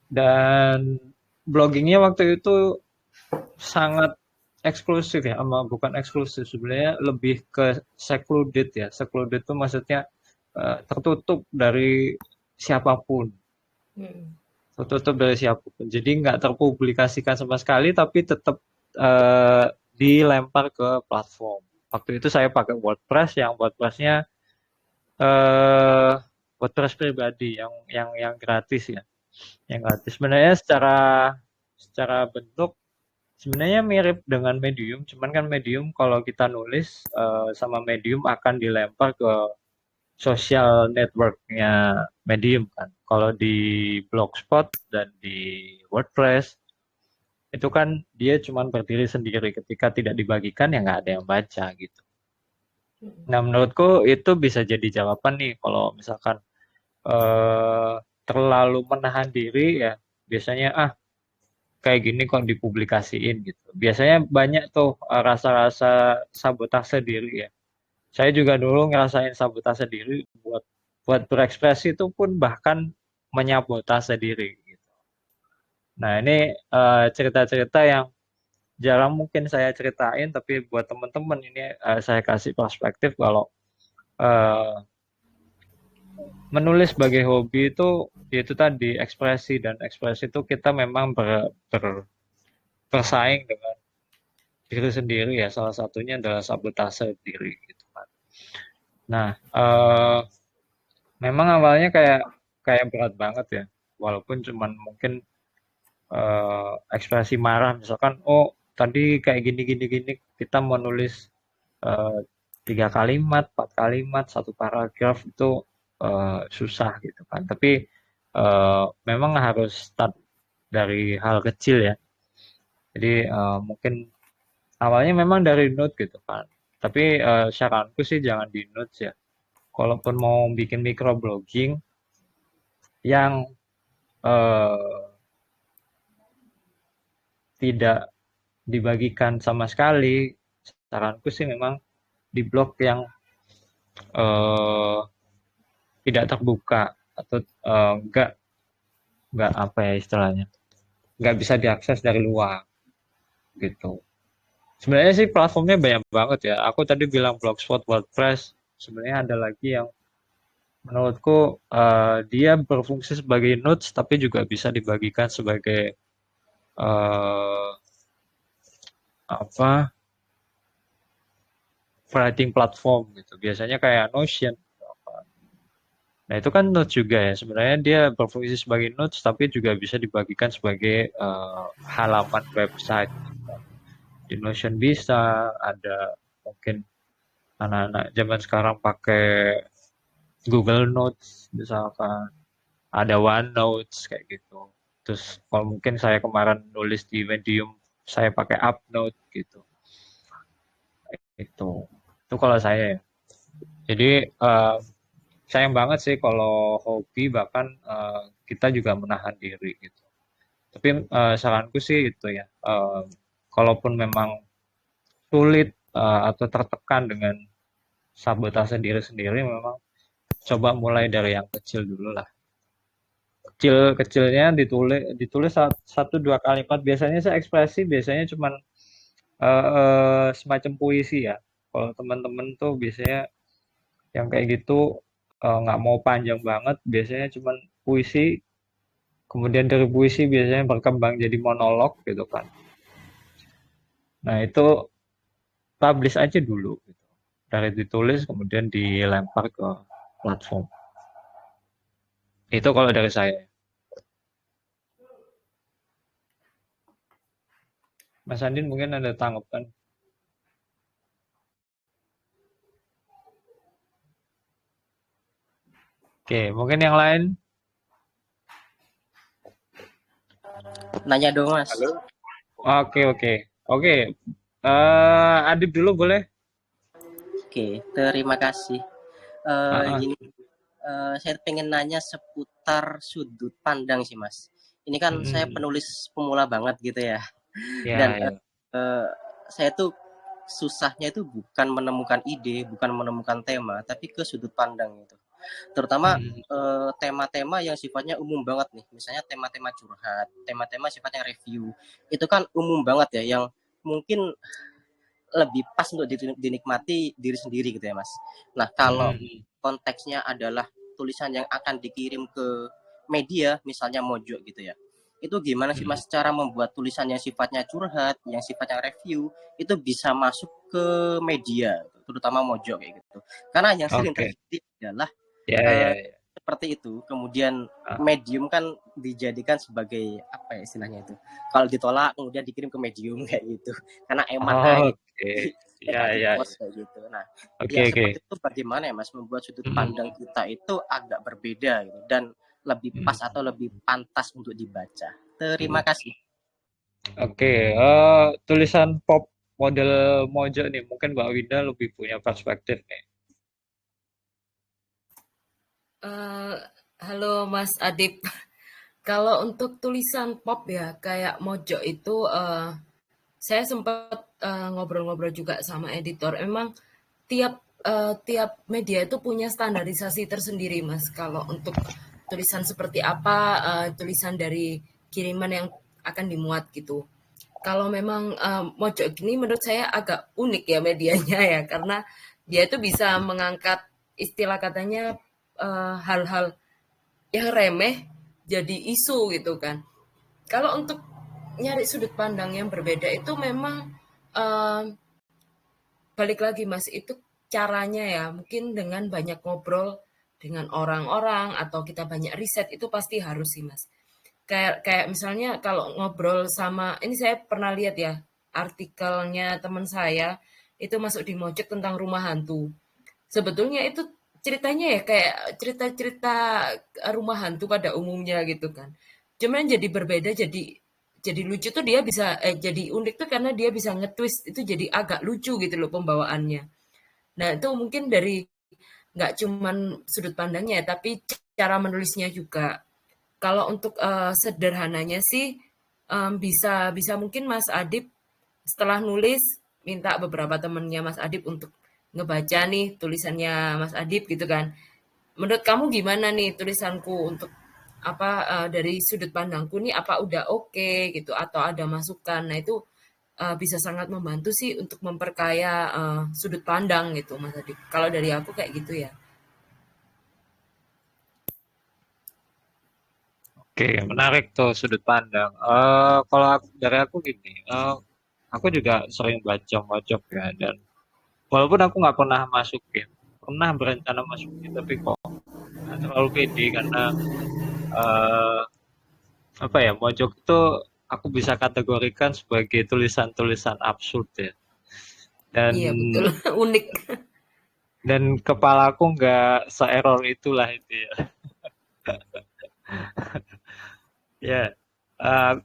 Dan bloggingnya waktu itu sangat eksklusif ya, bukan eksklusif sebenarnya lebih ke secluded ya. Secluded itu maksudnya tertutup dari siapapun. Tertutup dari siapapun. Jadi nggak terpublikasikan sama sekali, tapi tetap dilempar ke platform. Waktu itu saya pakai WordPress, yang WordPress-nya WordPress pribadi yang gratis ya, yang gratis. Sebenarnya secara bentuk sebenarnya mirip dengan Medium, cuman kan Medium kalau kita nulis sama Medium akan dilempar ke social networknya Medium kan. Kalau di Blogspot dan di WordPress itu kan dia cuma berdiri sendiri, ketika tidak dibagikan ya nggak ada yang baca gitu. Nah menurutku itu bisa jadi jawaban nih kalau misalkan terlalu menahan diri ya, biasanya kayak gini kok dipublikasiin gitu. Biasanya banyak tuh rasa-rasa sabotase diri ya. Saya juga dulu ngerasain sabotase diri buat buat berekspresi itu pun bahkan menyabotase diri gitu. Nah, ini cerita-cerita yang jarang mungkin saya ceritain, tapi buat teman-teman ini saya kasih perspektif kalau eh, menulis sebagai hobi itu tadi ekspresi, dan ekspresi itu kita memang bersaing dengan diri sendiri ya, salah satunya adalah sabotase diri gitu kan. Nah, memang awalnya kayak kayak berat banget ya, walaupun cuman mungkin ekspresi marah misalkan, oh tadi kayak gini gini gini, kita mau nulis eh, 3 kalimat, 4 kalimat, satu paragraf itu susah gitu kan. Tapi memang harus start dari hal kecil ya. Jadi mungkin awalnya memang dari note gitu kan. Tapi saranku sih jangan di notes ya. Kalaupun mau bikin microblogging yang eh, tidak dibagikan sama sekali, saranku sih memang di blog yang eh, tidak terbuka atau nggak apa ya istilahnya, nggak bisa diakses dari luar gitu. Sebenarnya sih platformnya banyak banget ya. Aku tadi bilang Blogspot, WordPress. Sebenarnya ada lagi yang menurutku dia berfungsi sebagai notes, tapi juga bisa dibagikan sebagai eh, apa writing platform gitu. Biasanya kayak Notion. Nah itu kan notes juga ya. Sebenarnya dia berfungsi sebagai notes, tapi juga bisa dibagikan sebagai halaman website. Di Notion bisa, ada mungkin anak-anak zaman sekarang pakai Google Notes misalkan, ada OneNotes kayak gitu. Terus kalau mungkin saya kemarin nulis di Medium, saya pakai UpNote gitu. Itu itu kalau saya ya. Jadi sayang banget sih kalau hobi bahkan kita juga menahan diri gitu. Tapi saranku sih itu ya, kalaupun memang sulit atau tertekan dengan sabotase diri sendiri, memang coba mulai dari yang kecil dulu lah. Kecil-kecilnya ditulis ditulis 1-2 kalimat. Biasanya saya ekspresi biasanya cuman semacam puisi ya. Kalau teman-teman tuh biasanya yang kayak gitu nggak mau panjang banget, biasanya cuman puisi. Kemudian dari puisi biasanya berkembang jadi monolog gitu kan. Nah itu publish aja dulu gitu. Dari ditulis kemudian dilempar ke platform. Itu kalau dari saya. Mas Andin mungkin ada tanggapan. Oke, mungkin yang lain. Nanya dong mas. Halo. Oke, oke. Oke, Adib dulu boleh? Oke, terima kasih. Ah, Gini, saya pengen nanya seputar sudut pandang sih mas. Ini kan saya mm, penulis pemula banget gitu ya. Dan ya, ya. saya tuh susahnya itu bukan menemukan ide, bukan menemukan tema, tapi ke sudut pandang itu. Terutama Mm, tema-tema yang sifatnya umum banget nih. Misalnya tema-tema curhat, tema-tema sifatnya review. Itu kan umum banget ya, yang mungkin lebih pas untuk dinikmati diri sendiri gitu ya mas. Nah kalau mm, konteksnya adalah tulisan yang akan dikirim ke media, misalnya Mojo gitu ya, itu gimana sih mm. mas cara membuat tulisan yang sifatnya curhat, yang sifatnya review itu bisa masuk ke media, terutama Mojo kayak gitu. Karena yang sering Oke, terjadi adalah ya, eh, ya, ya. seperti itu, kemudian Ah, medium kan dijadikan sebagai apa ya istilahnya itu, kalau ditolak kemudian dikirim ke medium kayak gitu, karena eman aja oke, ya, nggak di ya, post ya. kayak gitu. Nah Oke, ya oke. seperti itu, bagaimana ya mas membuat sudut pandang Mm, kita itu agak berbeda gitu, dan lebih pas mm, atau lebih pantas untuk dibaca. Terima mm. kasih. Oke, tulisan pop model Mojo nih, mungkin Mbak Winda lebih punya perspektif nih. Eh, halo Mas Adib. Kalau untuk tulisan pop ya, kayak Mojok itu saya sempat ngobrol-ngobrol juga sama editor. Emang tiap media itu punya standarisasi tersendiri, Mas. Kalau untuk tulisan seperti apa, tulisan dari kiriman yang akan dimuat gitu. Kalau memang Mojok ini menurut saya agak unik ya medianya ya, karena dia itu bisa mengangkat istilah katanya hal-hal yang remeh jadi isu gitu kan. Kalau untuk nyari sudut pandang yang berbeda itu memang eh, balik lagi Mas, itu caranya ya, mungkin dengan banyak ngobrol dengan orang-orang atau kita banyak riset itu pasti harus sih Mas. Kayak misalnya kalau ngobrol sama, ini saya pernah lihat ya artikelnya teman saya itu masuk di Mojok tentang rumah hantu. Sebetulnya itu ceritanya ya kayak cerita-cerita rumah hantu pada umumnya gitu kan. Cuman jadi berbeda, jadi lucu tuh dia bisa jadi unik tuh karena dia bisa nge-twist itu jadi agak lucu gitu loh pembawaannya. Nah, itu mungkin dari nggak cuman sudut pandangnya ya, tapi cara menulisnya juga. Kalau untuk sederhananya sih bisa bisa mungkin Mas Adib setelah nulis minta beberapa temennya Mas Adib untuk ngebaca nih tulisannya Mas Adib gitu kan. Menurut kamu gimana nih tulisanku untuk apa dari sudut pandangku nih apa udah oke gitu atau ada masukan. Nah, itu bisa sangat membantu sih untuk memperkaya sudut pandang gitu Mas Adib. Kalau dari aku kayak gitu ya. Oke, menarik tuh sudut pandang. Kalau dari aku gini, aku juga sering baca Mojok ya, dan walaupun aku nggak pernah masukin, pernah berencana masukin, tapi kok nggak terlalu pede karena eh, apa ya, Mojok itu aku bisa kategorikan sebagai tulisan-tulisan absurd ya. Dan Iya betul, unik. kepala aku nggak se-error itulah itu ya. Ya,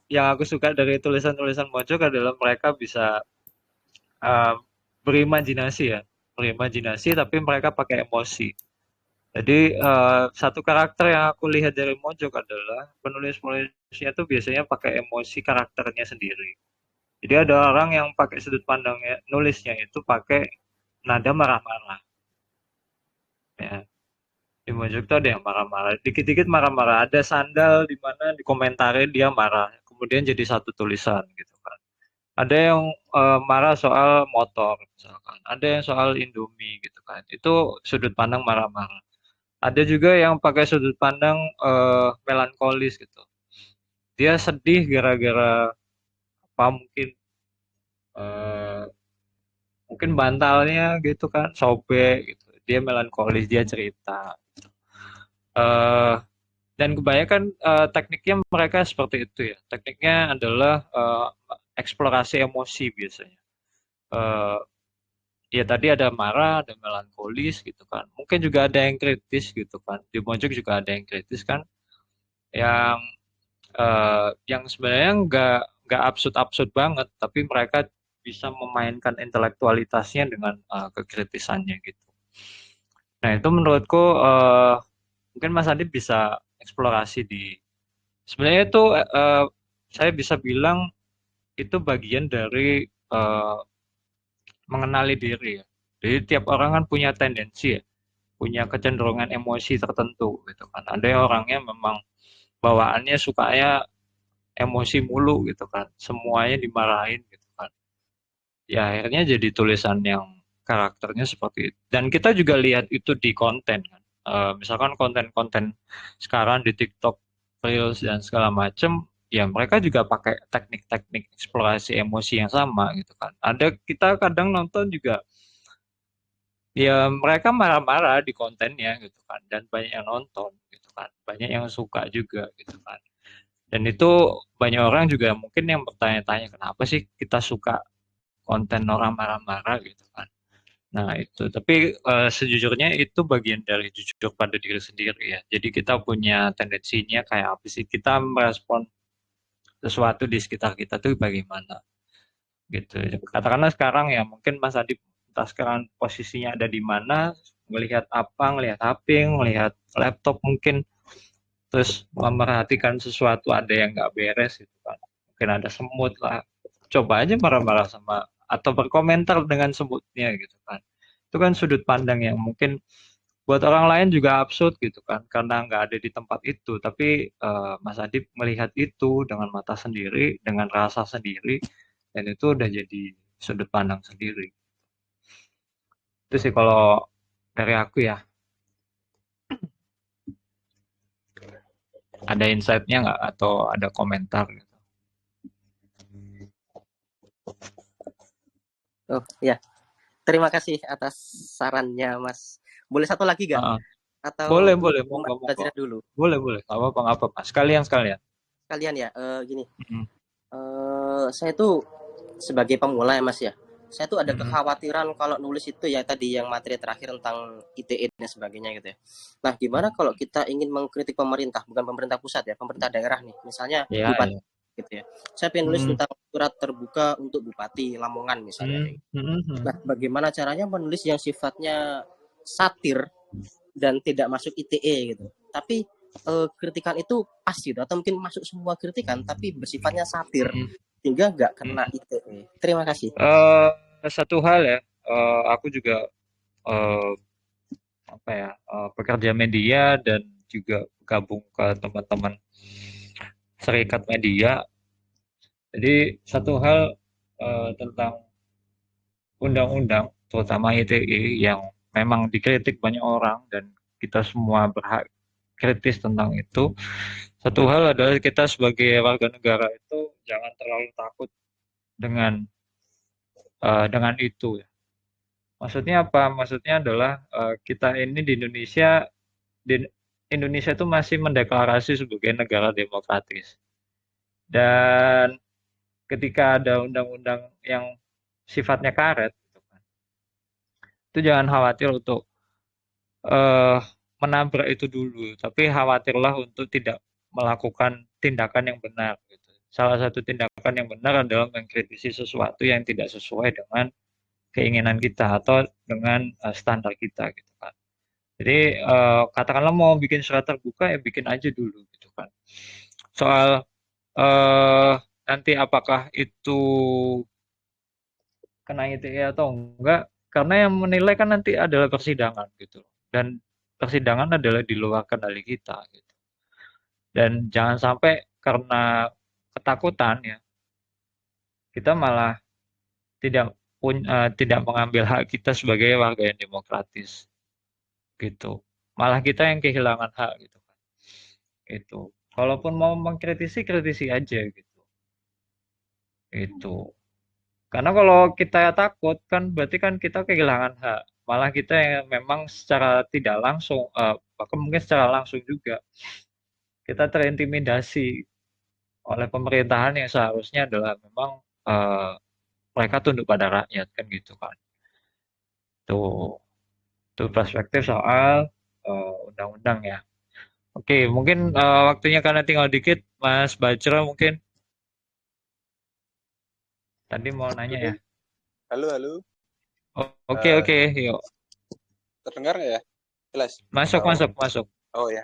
yang aku suka dari tulisan-tulisan Mojok adalah mereka bisa eh, berimajinasi ya, berimajinasi tapi mereka pakai emosi. Jadi satu karakter yang aku lihat dari Mojok adalah penulis-penulisnya tuh biasanya pakai emosi karakternya sendiri. Jadi ada orang yang pakai sudut pandangnya nulisnya itu pakai nada marah-marah. Ya, di Mojok tuh ada yang marah-marah, dikit-dikit marah-marah. Ada sandal di mana dikomentarin dia marah, kemudian jadi satu tulisan gitu kan. Ada yang marah soal motor misalkan, ada yang soal Indomie gitu kan. Itu sudut pandang marah-marah. Ada juga yang pakai sudut pandang melankolis gitu. Dia sedih gara-gara apa mungkin eh, mungkin bantalnya gitu kan sobek gitu. Dia melankolis, dia cerita. Eh, dan kebanyakan tekniknya mereka seperti itu ya. Tekniknya adalah eksplorasi emosi biasanya. Eh, Ya tadi ada marah, ada melankolis gitu kan. Mungkin juga ada yang kritis gitu kan. Di Mojok juga ada yang kritis kan, yang yang sebenarnya nggak absurd-absurd banget, tapi mereka bisa memainkan intelektualitasnya dengan kekritisannya gitu. Nah itu menurutku mungkin Mas Adi bisa eksplorasi di sebenarnya itu saya bisa bilang itu bagian dari mengenali diri ya. Jadi tiap orang kan punya tendensi ya, punya kecenderungan emosi tertentu gitu kan. Ada yang orangnya memang bawaannya sukanya emosi mulu gitu kan, semuanya dimarahin gitu kan. Ya akhirnya jadi tulisan yang karakternya seperti itu. Dan kita juga lihat itu di konten kan. Misalkan konten-konten sekarang di TikTok, Reels dan segala macem, ya mereka juga pakai teknik-teknik eksplorasi emosi yang sama gitu kan. Ada kita kadang nonton juga, ya mereka marah-marah di kontennya gitu kan, dan banyak yang nonton gitu kan, banyak yang suka juga gitu kan. Dan itu banyak orang juga mungkin yang bertanya-tanya kenapa sih kita suka konten orang marah-marah gitu kan. Nah itu, tapi sejujurnya itu bagian dari jujur pada diri sendiri ya. Jadi kita punya tendensinya kayak apa sih, kita merespon sesuatu di sekitar kita tuh bagaimana gitu. Katakanlah sekarang ya mungkin Mas Adi entah sekarang posisinya ada di mana, melihat apa, ngelihat HP, ngelihat laptop mungkin, terus memerhatikan sesuatu ada yang nggak beres gitu kan. Mungkin ada semut lah. Coba aja marah-marah sama atau berkomentar dengan semutnya gitu kan. Itu kan sudut pandang yang mungkin buat orang lain juga absurd gitu kan karena nggak ada di tempat itu. Tapi Mas Adip melihat itu dengan mata sendiri, dengan rasa sendiri, dan itu udah jadi sudut pandang sendiri. Itu sih kalau dari aku ya. Ada insight-nya nggak atau ada komentar gitu? Oh ya, terima kasih atas sarannya Mas. Boleh satu lagi gak? Heeh. Atau Boleh, boleh, monggo, kita monggo. cerita dulu? Boleh, boleh. Nggak apa-apa, nggak apa-apa. Sekalian, sekalian. Kalian ya, gini. Mm-mm. Saya tuh sebagai pemula ya Mas ya. Saya tuh ada Mm-mm. kekhawatiran kalau nulis itu ya tadi yang materi terakhir tentang ITE dan sebagainya gitu ya. Nah, gimana kalau kita ingin mengkritik pemerintah, bukan pemerintah pusat ya, pemerintah daerah nih, misalnya Ya, bupati ya. gitu ya. Saya pengen nulis Mm. tentang surat terbuka untuk Bupati Lamongan misalnya Mm. kayak gitu. Mm. Nah, bagaimana caranya menulis yang sifatnya satir dan tidak masuk ITE gitu. Tapi kritikan itu pas gitu atau mungkin masuk semua kritikan tapi bersifatnya satir Mm. sehingga nggak kena Mm. ITE. Terima kasih. Satu hal ya, aku juga apa ya, pekerja media dan juga gabung ke teman-teman serikat media. Jadi satu hal tentang undang-undang, terutama ITE yang memang dikritik banyak orang dan kita semua berhak kritis tentang itu. Satu hal adalah kita sebagai warga negara itu jangan terlalu takut dengan dengan itu ya. Maksudnya apa? Maksudnya adalah kita ini di Indonesia itu masih mendeklarasi sebagai negara demokratis. Dan ketika ada undang-undang yang sifatnya karet, gitu kan, itu jangan khawatir untuk eh, menabrak itu dulu, tapi khawatirlah untuk tidak melakukan tindakan yang benar. Gitu. Salah satu tindakan yang benar adalah mengkritisi sesuatu yang tidak sesuai dengan keinginan kita atau dengan standar kita, gitu kan. Jadi katakanlah mau bikin surat terbuka ya bikin aja dulu, gitu kan. Soal eh, nanti apakah itu kena ITE atau enggak, karena yang menilai kan nanti adalah persidangan gitu. Dan persidangan adalah di luar kendali kita gitu. Dan jangan sampai karena ketakutan ya, kita malah tidak mengambil hak kita sebagai warga yang demokratis gitu. Malah kita yang kehilangan hak gitu kan. Itu. Kalaupun mau mengkritisi, kritisi aja gitu. Itu. Karena kalau kita takut kan berarti kan kita kehilangan hak. Malah kita yang memang secara tidak langsung, bahkan mungkin secara langsung juga, kita terintimidasi oleh pemerintahan yang seharusnya adalah memang eh, mereka tunduk pada rakyat kan gitu kan. Tuh, tuh perspektif soal undang-undang ya. Oke, mungkin waktunya karena tinggal dikit, Mas Bajra mungkin tadi mau nanya ya. Halo, halo. Oke, Eh, oke, yuk. Terdengar nggak ya? Jelas? Masuk, Atau masuk, masuk. oh ya.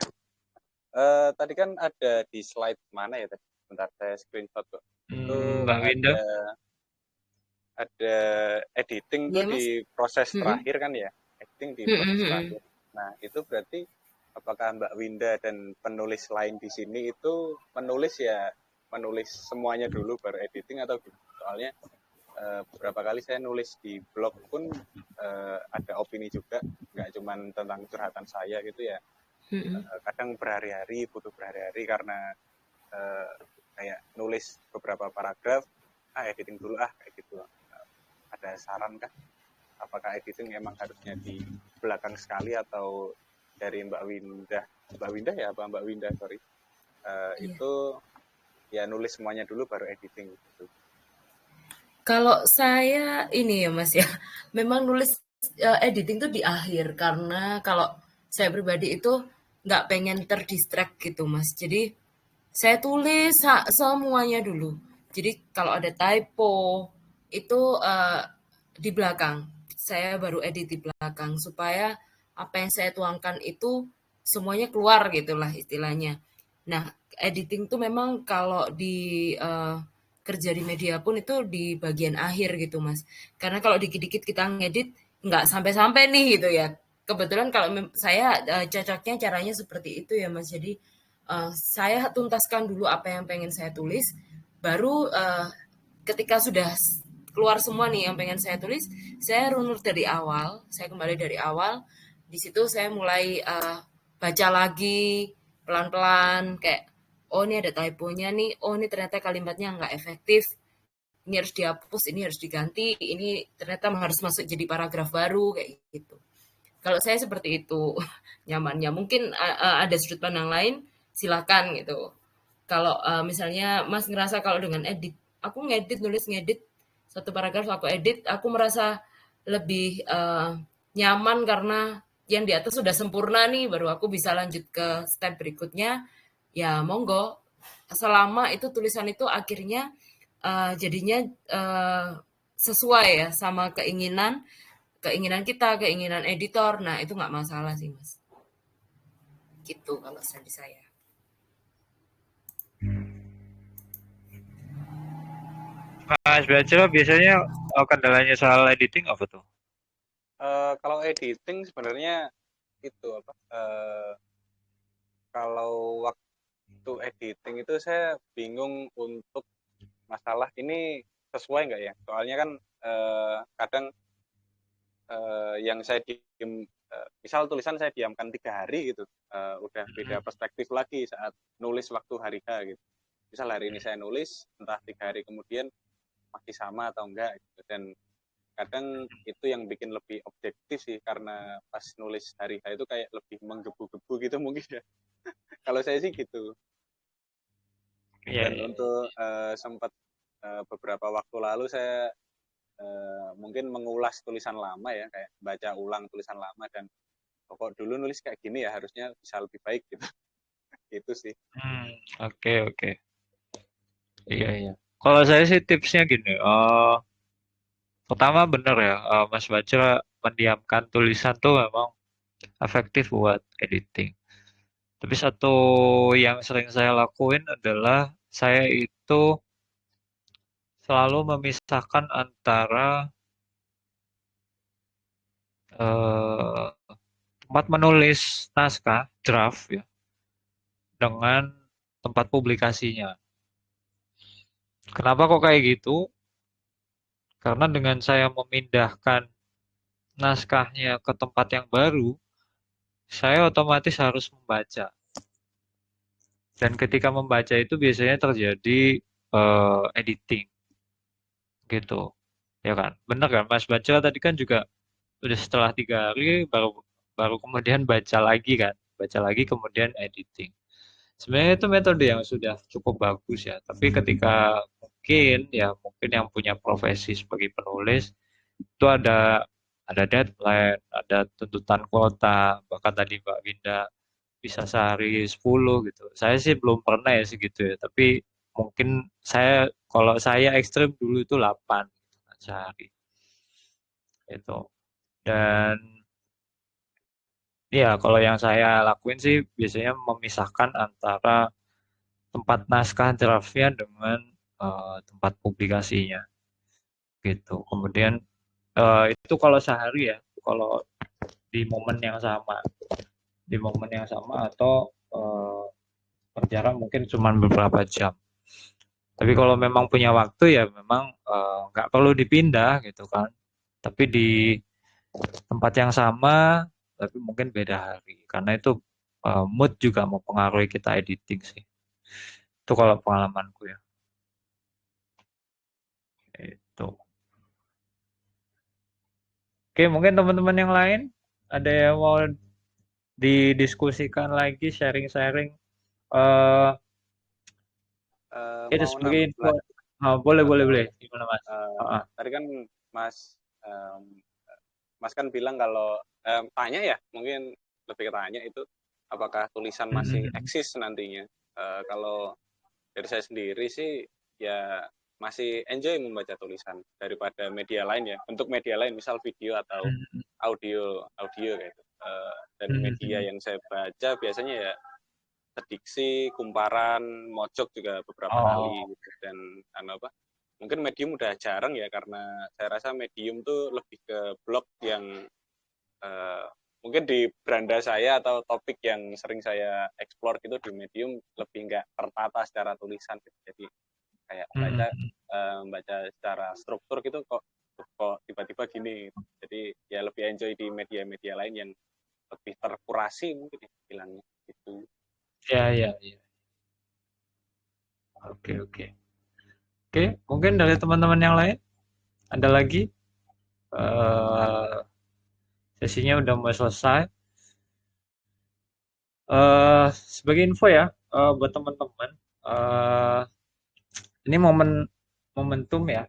Tadi kan ada di slide mana ya tadi? Bentar saya screenshot kok. Itu Mbak Winda. ada editing tuh Iya, Mas. di proses Mm-mm. terakhir kan ya? Editing di proses terakhir. Nah, itu berarti apakah Mbak Winda dan penulis lain di sini itu menulis semuanya dulu baru editing atau gimana? Soalnya beberapa kali saya nulis di blog pun ada opini juga, nggak cuma tentang curhatan saya gitu ya. Kadang butuh berhari-hari karena kayak nulis beberapa paragraf, editing dulu kayak gitu. Ada saran kah? Apakah editing emang harusnya di belakang sekali atau dari Mbak Winda ya, apa Mbak Winda, sorry. Itu ya nulis semuanya dulu baru editing gitu. Kalau saya ini ya Mas ya, memang nulis editing tuh di akhir karena kalau saya pribadi itu nggak pengen terdistract gitu Mas. Jadi saya tulis semuanya dulu. Jadi kalau ada typo itu di belakang, saya baru edit di belakang supaya apa yang saya tuangkan itu semuanya keluar gitulah istilahnya. Nah, editing tuh memang kalau di kerja di media pun itu di bagian akhir gitu, Mas. Karena kalau dikit-dikit kita ngedit nggak sampai-sampai nih gitu ya. Kebetulan kalau saya cocoknya caranya seperti itu ya, Mas. Jadi saya tuntaskan dulu apa yang pengen saya tulis, baru ketika sudah keluar semua nih yang pengen saya tulis, saya runut dari awal, saya kembali dari awal, di situ saya mulai baca lagi pelan-pelan kayak oh ini ada typonya nih, oh ini ternyata kalimatnya nggak efektif, ini harus dihapus, ini harus diganti, ini ternyata harus masuk jadi paragraf baru kayak gitu. Kalau saya seperti itu nyamannya. Mungkin ada sudut pandang lain, silakan gitu. Kalau misalnya Mas ngerasa kalau dengan edit, aku ngedit, nulis ngedit, satu paragraf aku edit, aku merasa lebih nyaman karena yang di atas sudah sempurna nih, baru aku bisa lanjut ke step berikutnya, ya monggo. Selama itu tulisan itu akhirnya jadinya sesuai ya sama keinginan kita, keinginan editor, nah itu nggak masalah sih Mas. Gitu kalau dari saya. Mas Bachelor biasanya kendalanya soal editing apa tuh? Kalau editing sebenarnya itu apa? Kalau waktu editing itu saya bingung untuk masalah ini sesuai nggak ya? Soalnya kan kadang yang saya misal tulisan saya diamkan 3 hari gitu, udah beda perspektif lagi saat nulis waktu hari H gitu. Misal hari ini saya nulis, entah 3 hari kemudian masih sama atau enggak gitu. Dan kadang itu yang bikin lebih objektif sih, karena pas nulis hari H itu kayak lebih menggebu-gebu gitu mungkin ya. Kalau saya sih gitu. Dan untuk sempat beberapa waktu lalu saya mungkin mengulas tulisan lama ya, kayak baca ulang tulisan lama, dan kok dulu nulis kayak gini ya harusnya bisa lebih baik gitu. Itu sih. Oke. Iya. Kalau saya sih tipsnya gini, pertama bener ya, Mas Baca mendiamkan tulisan tuh memang efektif buat editing. Tapi satu yang sering saya lakuin adalah saya itu selalu memisahkan antara tempat menulis naskah draft ya dengan tempat publikasinya. Kenapa kok kayak gitu? Karena dengan saya memindahkan naskahnya ke tempat yang baru, saya otomatis harus membaca. Dan ketika membaca itu biasanya terjadi editing gitu. Ya kan? Bener kan? Mas baca tadi kan juga udah setelah 3 hari baru baru kemudian baca lagi kan. Baca lagi kemudian editing. Sebenarnya itu metode yang sudah cukup bagus ya. Tapi ketika mungkin yang punya profesi sebagai penulis itu ada deadline, ada tuntutan kuota, bahkan tadi Mbak Winda bisa sehari 10 gitu. Saya sih belum pernah ya segitu ya, tapi mungkin kalau saya ekstrim dulu itu 8 gitu kan, sehari. Itu. Dan ya kalau yang saya lakuin sih biasanya memisahkan antara tempat naskah draftnya dengan tempat publikasinya gitu. Kemudian itu kalau sehari ya, kalau di momen yang sama, atau berjarak mungkin cuma beberapa jam. Tapi kalau memang punya waktu ya memang nggak perlu dipindah gitu kan. Tapi di tempat yang sama, tapi mungkin beda hari. Karena itu mood juga mempengaruhi kita editing sih. Itu kalau pengalamanku ya. Itu. Oke, mungkin teman-teman yang lain ada yang mau didiskusikan lagi, sharing-sharing. Itu sebagai info. Boleh. Gimana Mas? Tadi kan Mas kan bilang kalau tanya ya, mungkin lebih ke tanya itu apakah tulisan masih eksis nantinya. Kalau dari saya sendiri sih ya masih enjoy membaca tulisan daripada media lain ya. Untuk media lain misal video atau audio gitu. Dan media yang saya baca biasanya ya diksi, kumparan, mojok juga beberapa kali gitu. Dan mungkin Medium udah jarang ya, karena saya rasa Medium tuh lebih ke blog yang mungkin di beranda saya atau topik yang sering saya explore gitu di Medium lebih nggak tertata secara tulisan gitu. Jadi kayak baca secara struktur gitu kok tiba-tiba gini. Jadi ya lebih enjoy di media-media lain yang lebih terkurasi mungkin ya bilangnya gitu. Ya. Oke. Mungkin dari teman-teman yang lain ada lagi. Sesinya udah mau selesai. Sebagai info ya, buat teman-teman, ini momentum ya,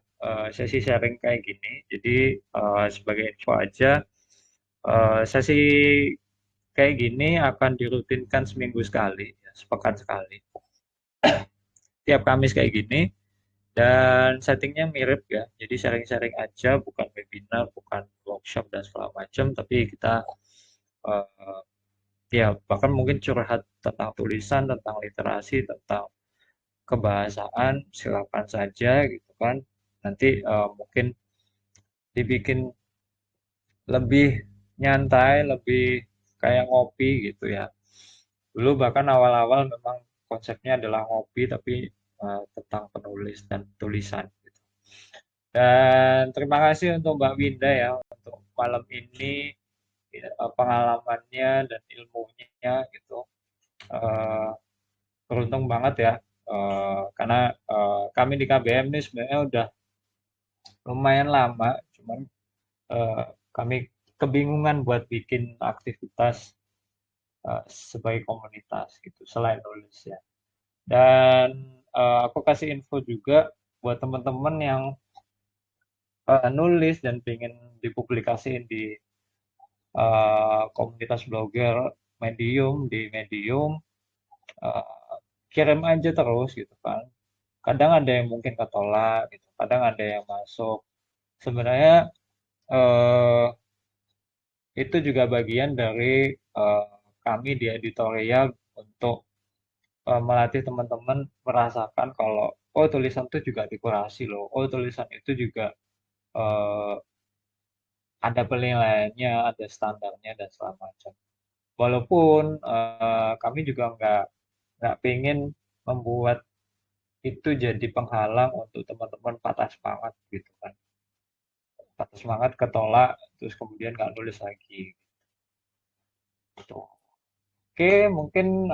sesi sharing kayak gini. Jadi sebagai info aja, sesi kayak gini akan dirutinkan seminggu sekali, ya, sepekan sekali. Tiap Kamis kayak gini, dan settingnya mirip ya. Jadi sharing-sharing aja, bukan webinar, bukan workshop dan segala macam, tapi kita ya bahkan mungkin curhat tentang tulisan, tentang literasi, tentang kebahasaan, silakan saja gitu kan. Nanti mungkin dibikin lebih nyantai, lebih kayak ngopi gitu ya. Dulu bahkan awal-awal memang konsepnya adalah ngopi, tapi tentang penulis dan tulisan gitu. Dan terima kasih untuk Mbak Winda ya untuk malam ini, pengalamannya dan ilmunya gitu. Beruntung banget ya, karena kami di KBM ini sebenarnya udah lumayan lama, cuman kami kebingungan buat bikin aktivitas sebagai komunitas gitu selain nulis ya. Dan aku kasih info juga buat teman-teman yang nulis dan pengen dipublikasiin di komunitas blogger di Medium, kirim aja terus gitu kan. Kadang ada yang mungkin ketolak gitu, kadang ada yang masuk. Sebenarnya eh, itu juga bagian dari kami di editorial untuk melatih teman-teman merasakan kalau tulisan itu juga dikurasi loh, tulisan itu juga eh, ada penilaiannya, ada standarnya dan segala macam. Walaupun kami juga nggak pengen membuat itu jadi penghalang untuk teman-teman patah semangat gitu kan. Patah semangat ketolak terus kemudian nggak nulis lagi gitu. Oke, mungkin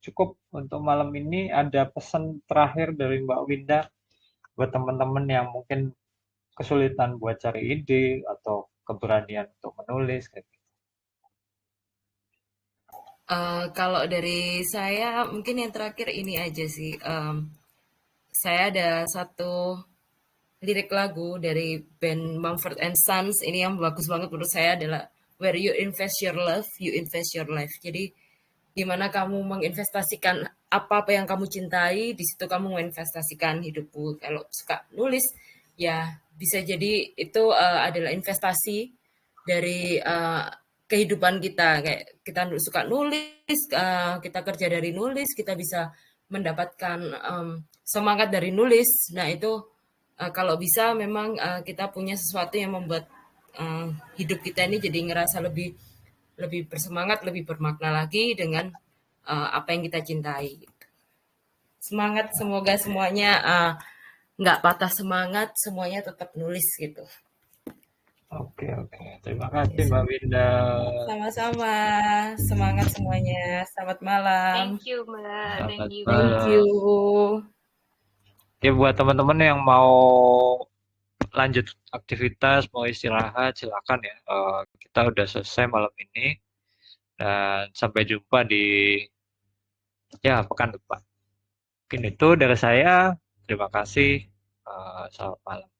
cukup untuk malam ini. Ada pesan terakhir dari Mbak Winda buat teman-teman yang mungkin kesulitan buat cari ide atau keberanian untuk menulis kayak gitu. Kalau dari saya mungkin yang terakhir ini aja sih. Saya ada satu lirik lagu dari band Mumford and Sons ini yang bagus banget menurut saya adalah Where you invest your love, you invest your life. Jadi di mana kamu menginvestasikan apa-apa yang kamu cintai, di situ kamu menginvestasikan hidupmu. Kalau suka nulis, ya bisa jadi itu adalah investasi dari kehidupan kita. Kayak kita suka nulis, kita kerja dari nulis, kita bisa mendapatkan semangat dari nulis. Nah itu kalau bisa memang kita punya sesuatu yang membuat hidup kita ini jadi ngerasa lebih bersemangat, lebih bermakna lagi dengan apa yang kita cintai. Semangat, semoga semuanya nggak patah semangat, semuanya tetap nulis gitu. Oke. Terima kasih Mbak Winda. Sama-sama, semangat semuanya. Selamat malam. Thank you, Mbak. Selamat malam. Thank you. Oke, buat teman-teman yang mau lanjut aktivitas, mau istirahat, silakan ya. Kita udah selesai malam ini dan sampai jumpa di pekan depan. Mungkin itu dari saya. Terima kasih. Selamat malam.